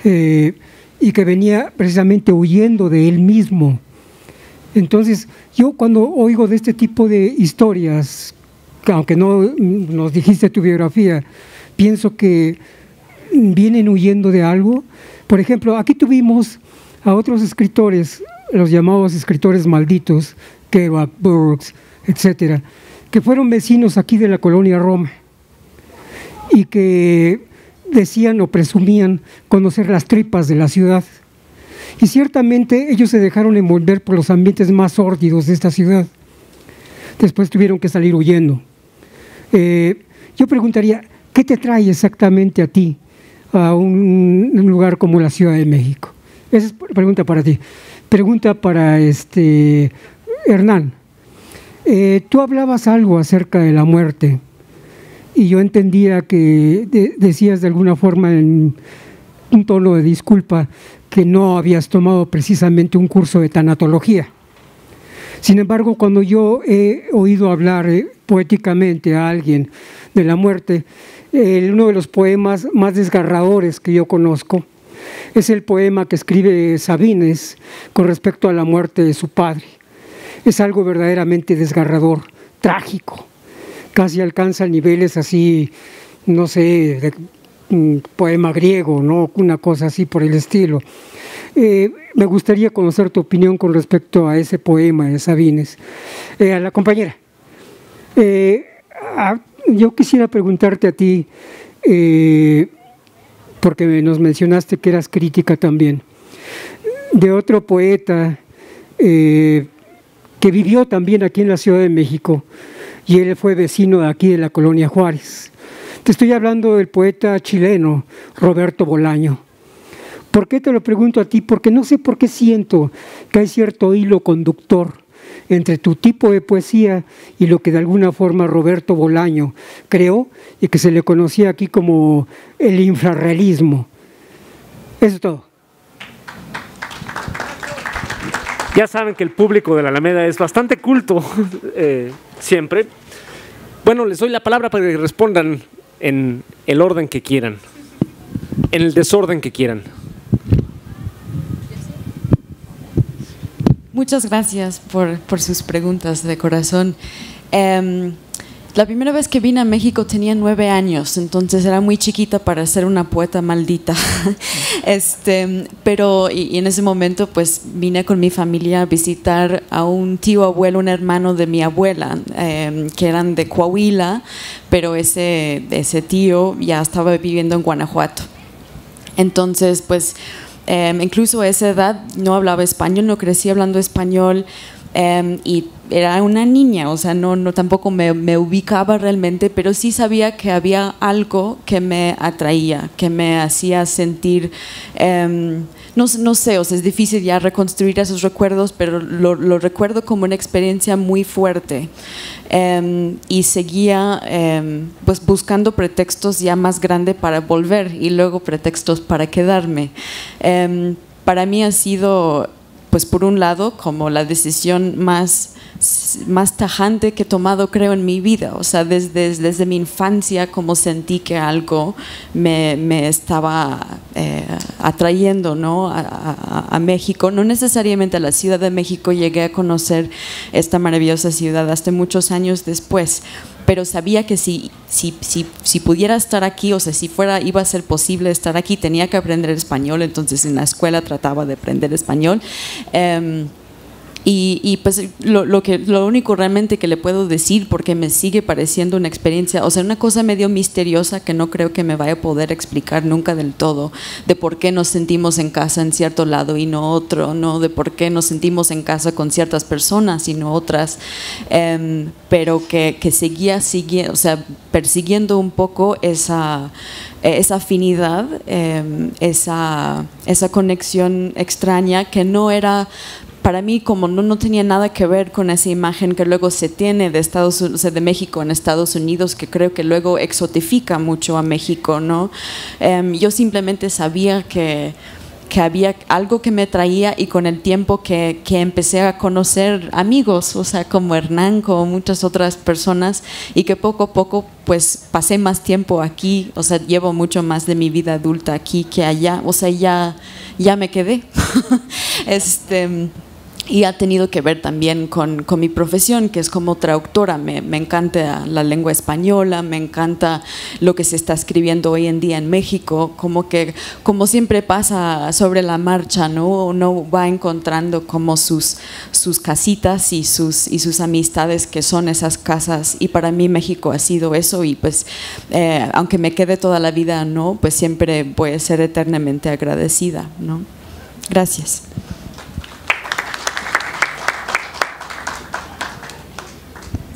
y que venía precisamente huyendo de él mismo. Entonces, yo cuando oigo de este tipo de historias, aunque no nos dijiste tu biografía, pienso que vienen huyendo de algo. Por ejemplo, aquí tuvimos a otros escritores, los llamados escritores malditos, Kerouac, Burroughs, etcétera, que fueron vecinos aquí de la colonia Roma y que decían o presumían conocer las tripas de la ciudad. Y ciertamente ellos se dejaron envolver por los ambientes más sórdidos de esta ciudad. Después tuvieron que salir huyendo. Yo preguntaría, ¿qué te trae exactamente a ti a un lugar como la Ciudad de México? Esa es pregunta para ti. Pregunta para Hernán. Tú hablabas algo acerca de la muerte y yo entendía que decías de alguna forma en un tono de disculpa que no habías tomado precisamente un curso de tanatología. Sin embargo, cuando yo he oído hablar poéticamente a alguien de la muerte, uno de los poemas más desgarradores que yo conozco es el poema que escribe Sabines con respecto a la muerte de su padre. Es algo verdaderamente desgarrador, trágico, casi alcanza niveles así, no sé, de un poema griego, ¿no? Una cosa así por el estilo. Me gustaría conocer tu opinión con respecto a ese poema de Sabines. A la compañera, yo quisiera preguntarte a ti, porque nos mencionaste que eras crítica también, de otro poeta que vivió también aquí en la Ciudad de México, y él fue vecino de aquí de la Colonia Juárez. Te estoy hablando del poeta chileno Roberto Bolaño. ¿Por qué te lo pregunto a ti? Porque no sé por qué siento que hay cierto hilo conductor entre tu tipo de poesía y lo que de alguna forma Roberto Bolaño creó y que se le conocía aquí como el infrarrealismo. Eso es todo. Ya saben que el público de la Alameda es bastante culto, siempre. Bueno, les doy la palabra para que respondan en el orden que quieran, en el desorden que quieran. Muchas gracias por sus preguntas de corazón. La primera vez que vine a México tenía 9 años, entonces era muy chiquita para ser una poeta maldita. Pero en ese momento pues vine con mi familia a visitar a un tío abuelo, un hermano de mi abuela, que eran de Coahuila, pero ese tío ya estaba viviendo en Guanajuato. Entonces pues incluso a esa edad no hablaba español, no crecí hablando español. Y era una niña, o sea, no tampoco me ubicaba realmente, pero sí sabía que había algo que me atraía, que me hacía sentir, no sé, o sea, es difícil ya reconstruir esos recuerdos, pero lo recuerdo como una experiencia muy fuerte. Y seguía pues buscando pretextos ya más grandes para volver y luego pretextos para quedarme. Para mí ha sido, pues por un lado, como la decisión más tajante que he tomado, creo, en mi vida. O sea, desde mi infancia, como sentí que algo me estaba atrayendo, ¿no? a México. No necesariamente a la Ciudad de México, llegué a conocer esta maravillosa ciudad hasta muchos años después. Pero sabía que si pudiera estar aquí, o sea, si iba a ser posible estar aquí, tenía que aprender español. Entonces en la escuela trataba de aprender español. Y pues lo único realmente que le puedo decir, porque me sigue pareciendo una experiencia, o sea, una cosa medio misteriosa que no creo que me vaya a poder explicar nunca del todo, de por qué nos sentimos en casa en cierto lado y no otro, ¿no? De por qué nos sentimos en casa con ciertas personas y no otras, pero que seguía o sea, persiguiendo un poco esa afinidad, esa conexión extraña que no era, para mí, como no tenía nada que ver con esa imagen que luego se tiene de o sea, de México en Estados Unidos, que creo que luego exotifica mucho a México, ¿no? Yo simplemente sabía que había algo que me traía, y con el tiempo que empecé a conocer amigos, o sea, como Hernán, como muchas otras personas, y que poco a poco pues pasé más tiempo aquí, o sea, llevo mucho más de mi vida adulta aquí que allá, o sea, ya me quedé. Y ha tenido que ver también con mi profesión, que es como traductora. Me encanta la lengua española, me encanta lo que se está escribiendo hoy en día en México, como siempre pasa sobre la marcha, ¿no? Uno va encontrando como sus casitas y sus amistades, que son esas casas, y para mí México ha sido eso, y pues aunque me quede toda la vida, ¿no? Pues siempre voy a ser eternamente agradecida, ¿no? Gracias.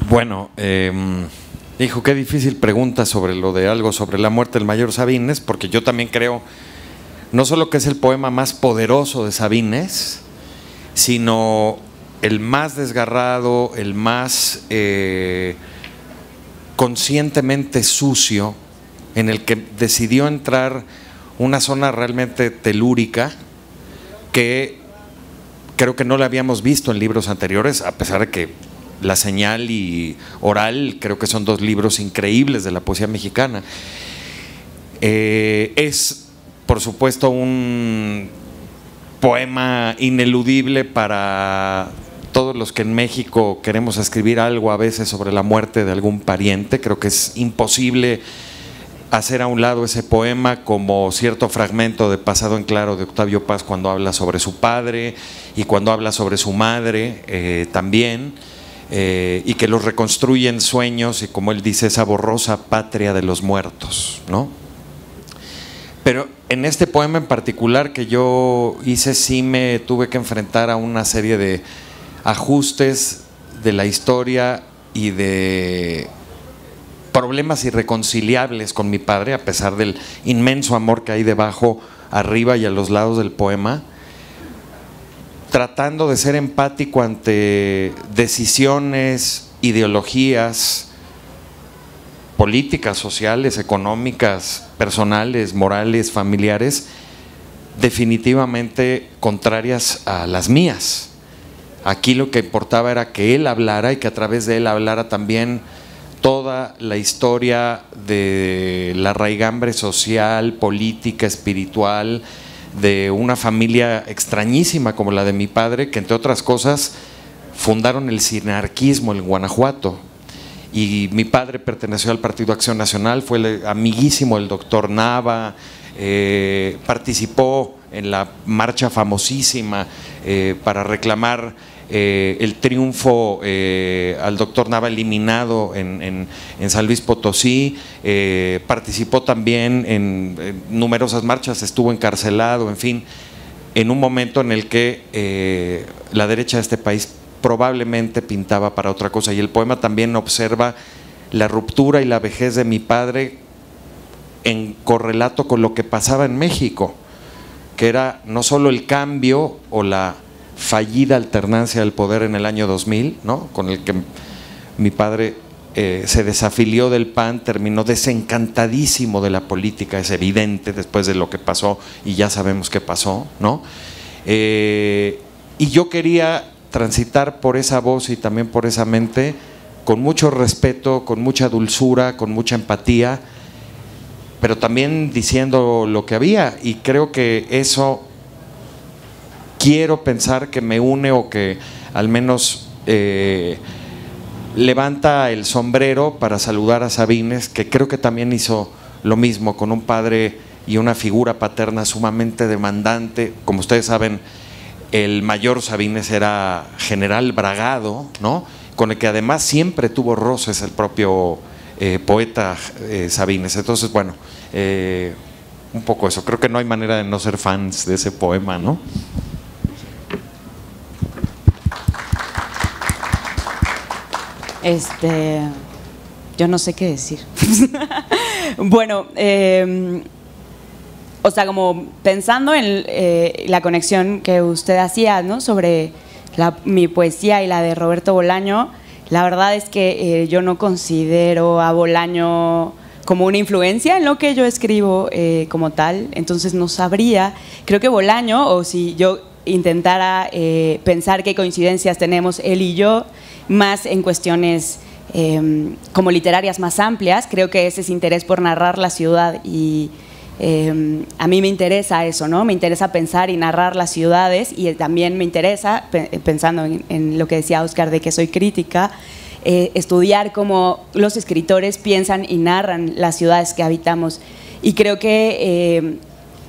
Bueno, hijo, qué difícil pregunta sobre sobre la muerte del mayor Sabines, porque yo también creo, no solo que es el poema más poderoso de Sabines, sino el más desgarrado, el más conscientemente sucio, en el que decidió entrar una zona realmente telúrica que creo que no la habíamos visto en libros anteriores, a pesar de que La Señal y Oral creo que son 2 libros increíbles de la poesía mexicana. Es, por supuesto, un poema ineludible para todos los que en México queremos escribir algo a veces sobre la muerte de algún pariente. Creo que es imposible hacer a un lado ese poema, como cierto fragmento de Pasado en Claro de Octavio Paz, cuando habla sobre su padre y cuando habla sobre su madre también. Y que los reconstruye en sueños, y como él dice, esa borrosa patria de los muertos, ¿no? Pero en este poema en particular que yo hice, sí me tuve que enfrentar a una serie de ajustes de la historia y de problemas irreconciliables con mi padre, a pesar del inmenso amor que hay debajo, arriba y a los lados del poema, tratando de ser empático ante decisiones, ideologías, políticas, sociales, económicas, personales, morales, familiares, definitivamente contrarias a las mías. Aquí lo que importaba era que él hablara y que a través de él hablara también toda la historia de la raigambre social, política, espiritual, de una familia extrañísima como la de mi padre, que entre otras cosas fundaron el sinarquismo en Guanajuato. Y mi padre perteneció al Partido Acción Nacional, fue amiguísimo del doctor Nava, participó en la marcha famosísima para reclamar el triunfo al doctor Nava eliminado en San Luis Potosí, participó también en numerosas marchas, estuvo encarcelado, en fin, en un momento en el que la derecha de este país probablemente pintaba para otra cosa. Y el poema también observa la ruptura y la vejez de mi padre en correlato con lo que pasaba en México, que era no solo el cambio o la fallida alternancia del poder en el año 2000, ¿no?, con el que mi padre se desafilió del PAN, terminó desencantadísimo de la política, es evidente después de lo que pasó y ya sabemos qué pasó, ¿no? Y yo quería transitar por esa voz y también por esa mente con mucho respeto, con mucha dulzura, con mucha empatía, pero también diciendo lo que había, y creo que eso quiero pensar que me une o que al menos levanta el sombrero para saludar a Sabines, que creo que también hizo lo mismo con un padre y una figura paterna sumamente demandante. Como ustedes saben, el mayor Sabines era general Bragado, ¿no?, con el que además siempre tuvo roces el propio poeta Sabines. Entonces, bueno, un poco eso. Creo que no hay manera de no ser fans de ese poema, ¿no? Yo no sé qué decir. Bueno, o sea, como pensando en la conexión que usted hacía, ¿no?, sobre mi poesía y la de Roberto Bolaño, la verdad es que yo no considero a Bolaño como una influencia en lo que yo escribo como tal, entonces no sabría. Creo que Bolaño, o si yo intentara pensar qué coincidencias tenemos él y yo, más en cuestiones como literarias más amplias, creo que ese es interés por narrar la ciudad y a mí me interesa eso, ¿no? Me interesa pensar y narrar las ciudades, y también me interesa, pensando en lo que decía Óscar de que soy crítica, estudiar cómo los escritores piensan y narran las ciudades que habitamos. Y creo que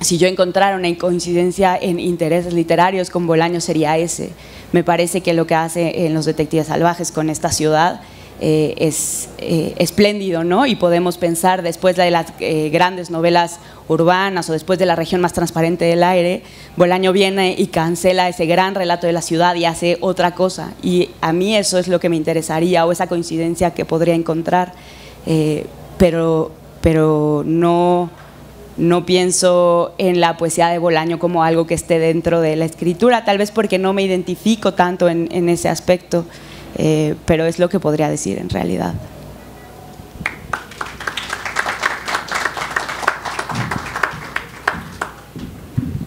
si yo encontrara una coincidencia en intereses literarios con Bolaño sería ese. Me parece que lo que hace en Los Detectives Salvajes con esta ciudad es espléndido, ¿no? Y podemos pensar después de las grandes novelas urbanas o después de La región más transparente del aire, Bolaño viene y cancela ese gran relato de la ciudad y hace otra cosa, y a mí eso es lo que me interesaría, o esa coincidencia que podría encontrar, pero no pienso en la poesía de Bolaño como algo que esté dentro de la escritura, tal vez porque no me identifico tanto en ese aspecto. Pero es lo que podría decir en realidad.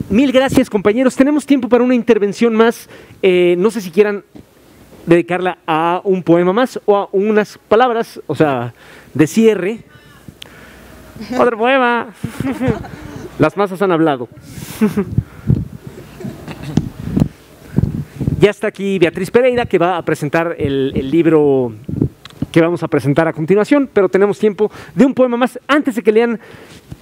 Mil gracias, compañeros. Tenemos tiempo para una intervención más. No sé si quieran dedicarla a un poema más o a unas palabras, o sea, de cierre. Otro poema. Las masas han hablado. Ya está aquí Beatriz Pereira, que va a presentar el libro que vamos a presentar a continuación, pero tenemos tiempo de un poema más. Antes de que lean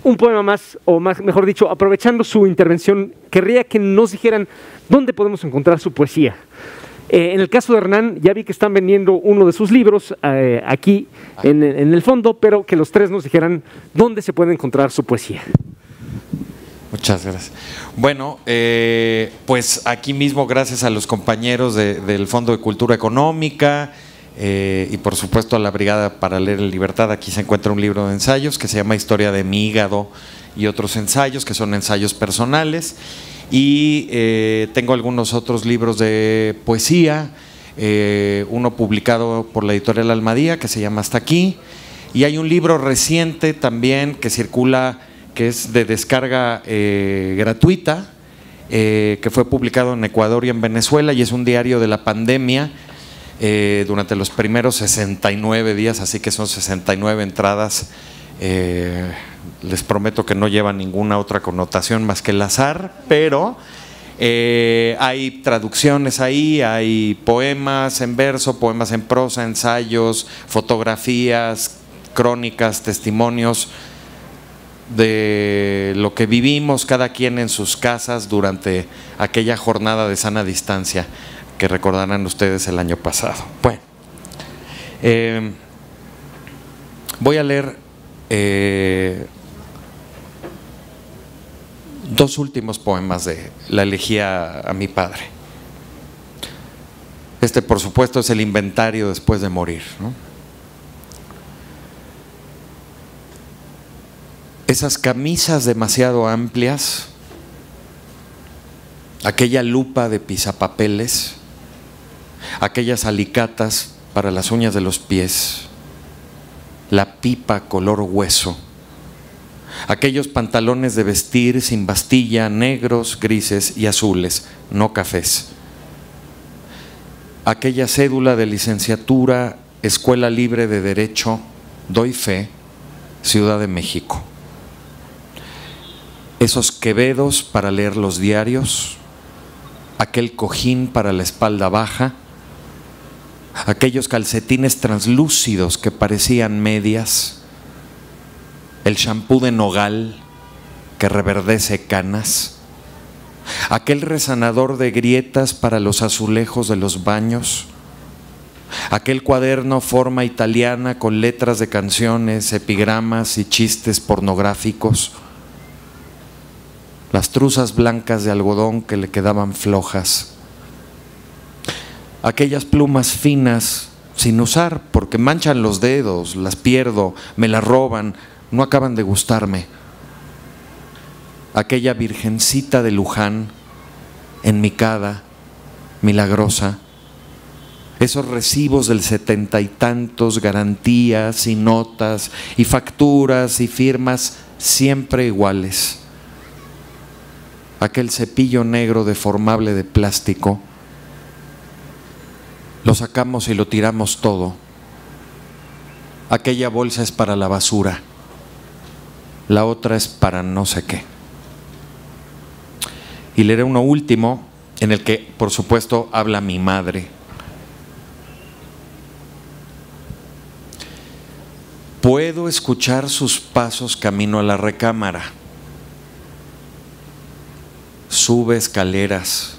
un poema más, o más, mejor dicho, aprovechando su intervención, querría que nos dijeran dónde podemos encontrar su poesía. En el caso de Hernán, ya vi que están vendiendo uno de sus libros aquí en el fondo, pero que los tres nos dijeran dónde se puede encontrar su poesía. Muchas gracias. Bueno, pues aquí mismo, gracias a los compañeros del Fondo de Cultura Económica y por supuesto a la Brigada para Leer en Libertad, aquí se encuentra un libro de ensayos que se llama Historia de mi hígado y otros ensayos, que son ensayos personales. Y tengo algunos otros libros de poesía, uno publicado por la editorial Almadía que se llama Hasta aquí, y hay un libro reciente también que circula, que es de descarga gratuita, que fue publicado en Ecuador y en Venezuela, y es un diario de la pandemia durante los primeros 69 días, así que son 69 entradas. Les prometo que no lleva ninguna otra connotación más que el azar, pero hay traducciones ahí, hay poemas en verso, poemas en prosa, ensayos, fotografías, crónicas, testimonios de lo que vivimos cada quien en sus casas durante aquella jornada de sana distancia que recordarán ustedes el año pasado. Bueno, voy a leer dos últimos poemas de la elegía a mi padre. Este, por supuesto, es el inventario después de morir, ¿no? Esas camisas demasiado amplias, aquella lupa de pisapapeles, aquellas alicatas para las uñas de los pies, la pipa color hueso, aquellos pantalones de vestir sin bastilla, negros, grises y azules, no cafés, aquella cédula de licenciatura, Escuela Libre de Derecho, doy fe, Ciudad de México. Esos quevedos para leer los diarios, aquel cojín para la espalda baja, aquellos calcetines translúcidos que parecían medias, el champú de nogal que reverdece canas, aquel resanador de grietas para los azulejos de los baños, aquel cuaderno forma italiana con letras de canciones, epigramas y chistes pornográficos, las truzas blancas de algodón que le quedaban flojas, aquellas plumas finas sin usar porque manchan los dedos, las pierdo, me las roban, no acaban de gustarme, aquella virgencita de Luján, enmicada, milagrosa, esos recibos del 70 y tantos, garantías y notas y facturas y firmas siempre iguales, aquel cepillo negro deformable de plástico, lo sacamos y lo tiramos todo, aquella bolsa es para la basura, la otra es para no sé qué. Y leeré uno último en el que por supuesto habla mi madre. Puedo escuchar sus pasos camino a la recámara. Sube escaleras,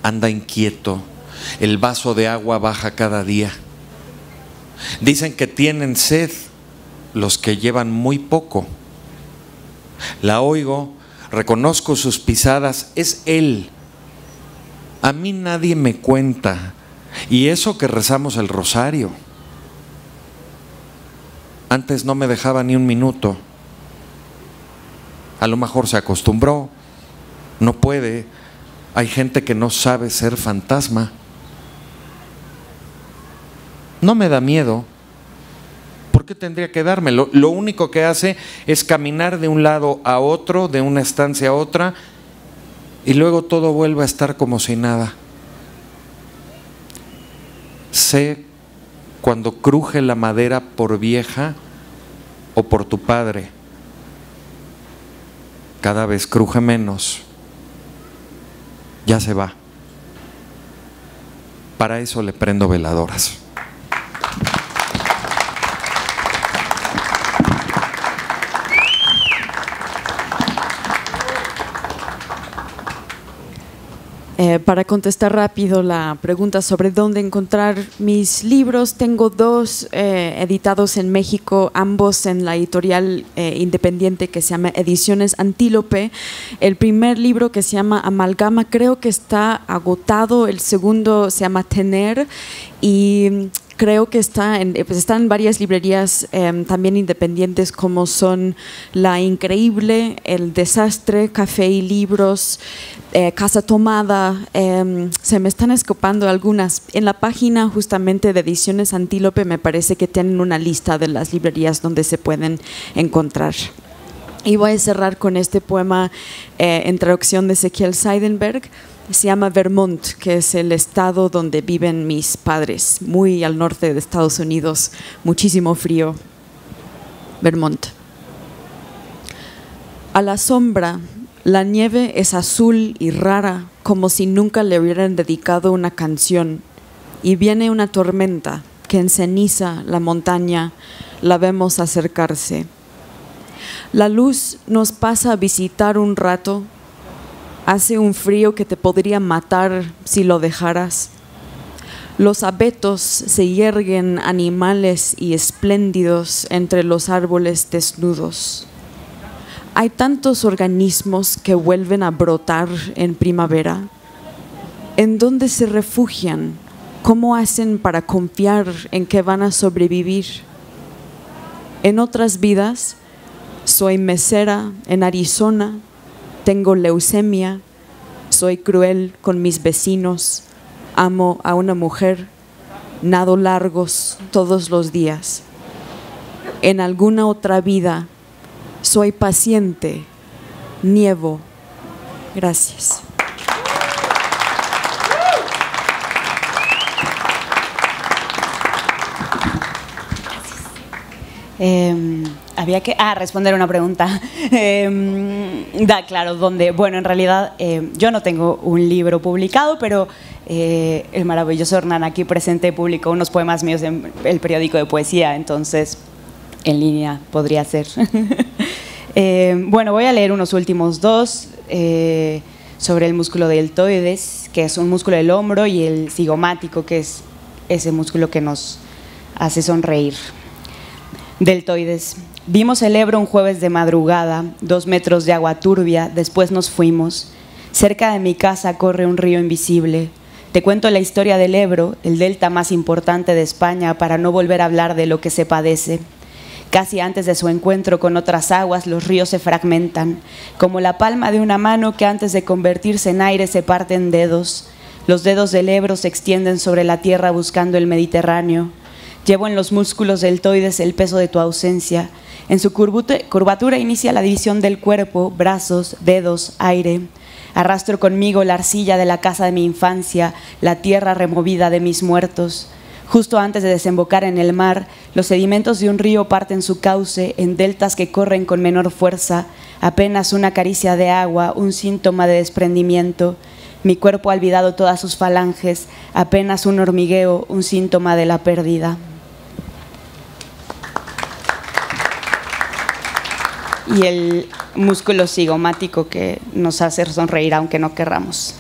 anda inquieto, el vaso de agua baja cada día. Dicen que tienen sed los que llevan muy poco. La oigo, reconozco sus pisadas, es él. A mí nadie me cuenta, y eso que rezamos el rosario. Antes no me dejaba ni un minuto. A lo mejor se acostumbró. No puede, hay gente que no sabe ser fantasma. No me da miedo. ¿Por qué tendría que dármelo? Lo único que hace es caminar de un lado a otro, de una estancia a otra, y luego todo vuelve a estar como si nada. Sé cuando cruje la madera por vieja o por tu padre. Cada vez cruje menos. Ya se va. Para eso le prendo veladoras. Para contestar rápido la pregunta sobre dónde encontrar mis libros, tengo 2 editados en México, ambos en la editorial independiente que se llama Ediciones Antílope. El primer libro, que se llama Amalgama, creo que está agotado. El segundo se llama Tener y creo que está en varias librerías también independientes, como son La Increíble, El Desastre, Café y Libros, Casa Tomada. Se me están escapando algunas. En la página justamente de Ediciones Antílope me parece que tienen una lista de las librerías donde se pueden encontrar. Y voy a cerrar con este poema en traducción de Ezequiel Seidenberg. Se llama Vermont, que es el estado donde viven mis padres, muy al norte de Estados Unidos, muchísimo frío. Vermont. A la sombra, la nieve es azul y rara, como si nunca le hubieran dedicado una canción, y viene una tormenta que enceniza la montaña, la vemos acercarse. La luz nos pasa a visitar un rato. Hace un frío que te podría matar si lo dejaras. Los abetos se yerguen animales y espléndidos entre los árboles desnudos. Hay tantos organismos que vuelven a brotar en primavera. ¿En dónde se refugian? ¿Cómo hacen para confiar en que van a sobrevivir? En otras vidas, soy mesera en Arizona. Tengo leucemia, soy cruel con mis vecinos, amo a una mujer, nado largos todos los días. En alguna otra vida, soy paciente, nievo. Gracias. Había que responder una pregunta. Claro, ¿dónde? Bueno, en realidad yo no tengo un libro publicado, pero el maravilloso Hernán aquí presente publicó unos poemas míos en el periódico de poesía, entonces en línea podría ser. Bueno, voy a leer unos últimos 2 sobre el músculo deltoides, que es un músculo del hombro, y el cigomático, que es ese músculo que nos hace sonreír. Deltoides. Vimos el Ebro un jueves de madrugada, 2 metros de agua turbia, después nos fuimos. Cerca de mi casa corre un río invisible. Te cuento la historia del Ebro, el delta más importante de España, para no volver a hablar de lo que se padece. Casi antes de su encuentro con otras aguas, los ríos se fragmentan, como la palma de una mano que antes de convertirse en aire se parte en dedos. Los dedos del Ebro se extienden sobre la tierra buscando el Mediterráneo. Llevo en los músculos deltoides el peso de tu ausencia. En su curvatura inicia la división del cuerpo, brazos, dedos, aire. Arrastro conmigo la arcilla de la casa de mi infancia, la tierra removida de mis muertos. Justo antes de desembocar en el mar, los sedimentos de un río parten su cauce en deltas que corren con menor fuerza, apenas una caricia de agua, un síntoma de desprendimiento. Mi cuerpo ha olvidado todas sus falanges, apenas un hormigueo, un síntoma de la pérdida. Y el músculo cigomático que nos hace sonreír aunque no querramos.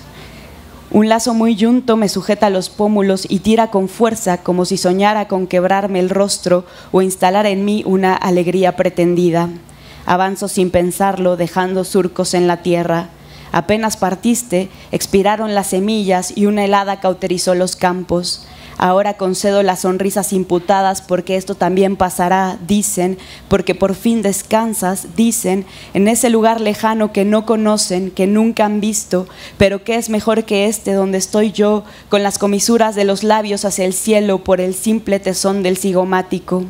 Un lazo muy yunto me sujeta los pómulos y tira con fuerza como si soñara con quebrarme el rostro o instalar en mí una alegría pretendida. Avanzo sin pensarlo, dejando surcos en la tierra. Apenas partiste, expiraron las semillas y una helada cauterizó los campos. Ahora concedo las sonrisas imputadas porque esto también pasará, dicen, porque por fin descansas, dicen, en ese lugar lejano que no conocen, que nunca han visto, pero que es mejor que este donde estoy yo, con las comisuras de los labios hacia el cielo por el simple tesón del cigomático.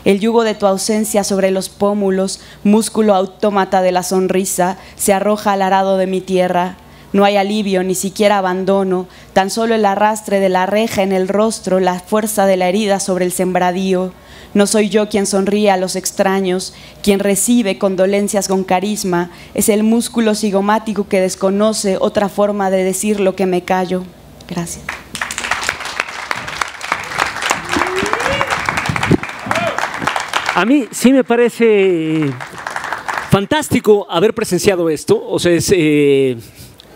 El yugo de tu ausencia sobre los pómulos, músculo autómata de la sonrisa, se arroja al arado de mi tierra. No hay alivio, ni siquiera abandono, tan solo el arrastre de la reja en el rostro, la fuerza de la herida sobre el sembradío. No soy yo quien sonríe a los extraños, quien recibe condolencias con carisma, es el músculo cigomático que desconoce otra forma de decir lo que me callo. Gracias. A mí sí me parece fantástico haber presenciado esto, o sea,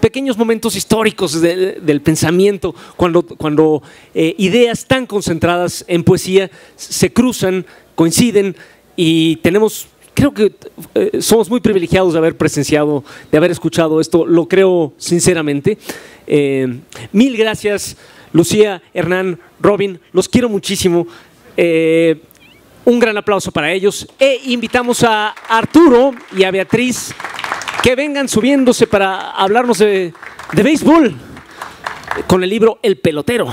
pequeños momentos históricos del pensamiento, cuando ideas tan concentradas en poesía se cruzan, coinciden y tenemos... Creo que somos muy privilegiados de haber presenciado, de haber escuchado esto, lo creo sinceramente. Mil gracias, Lucía, Hernán, Robin, los quiero muchísimo. Un gran aplauso para ellos. Invitamos a Arturo y a Beatriz que vengan subiéndose para hablarnos de béisbol con el libro El Pelotero.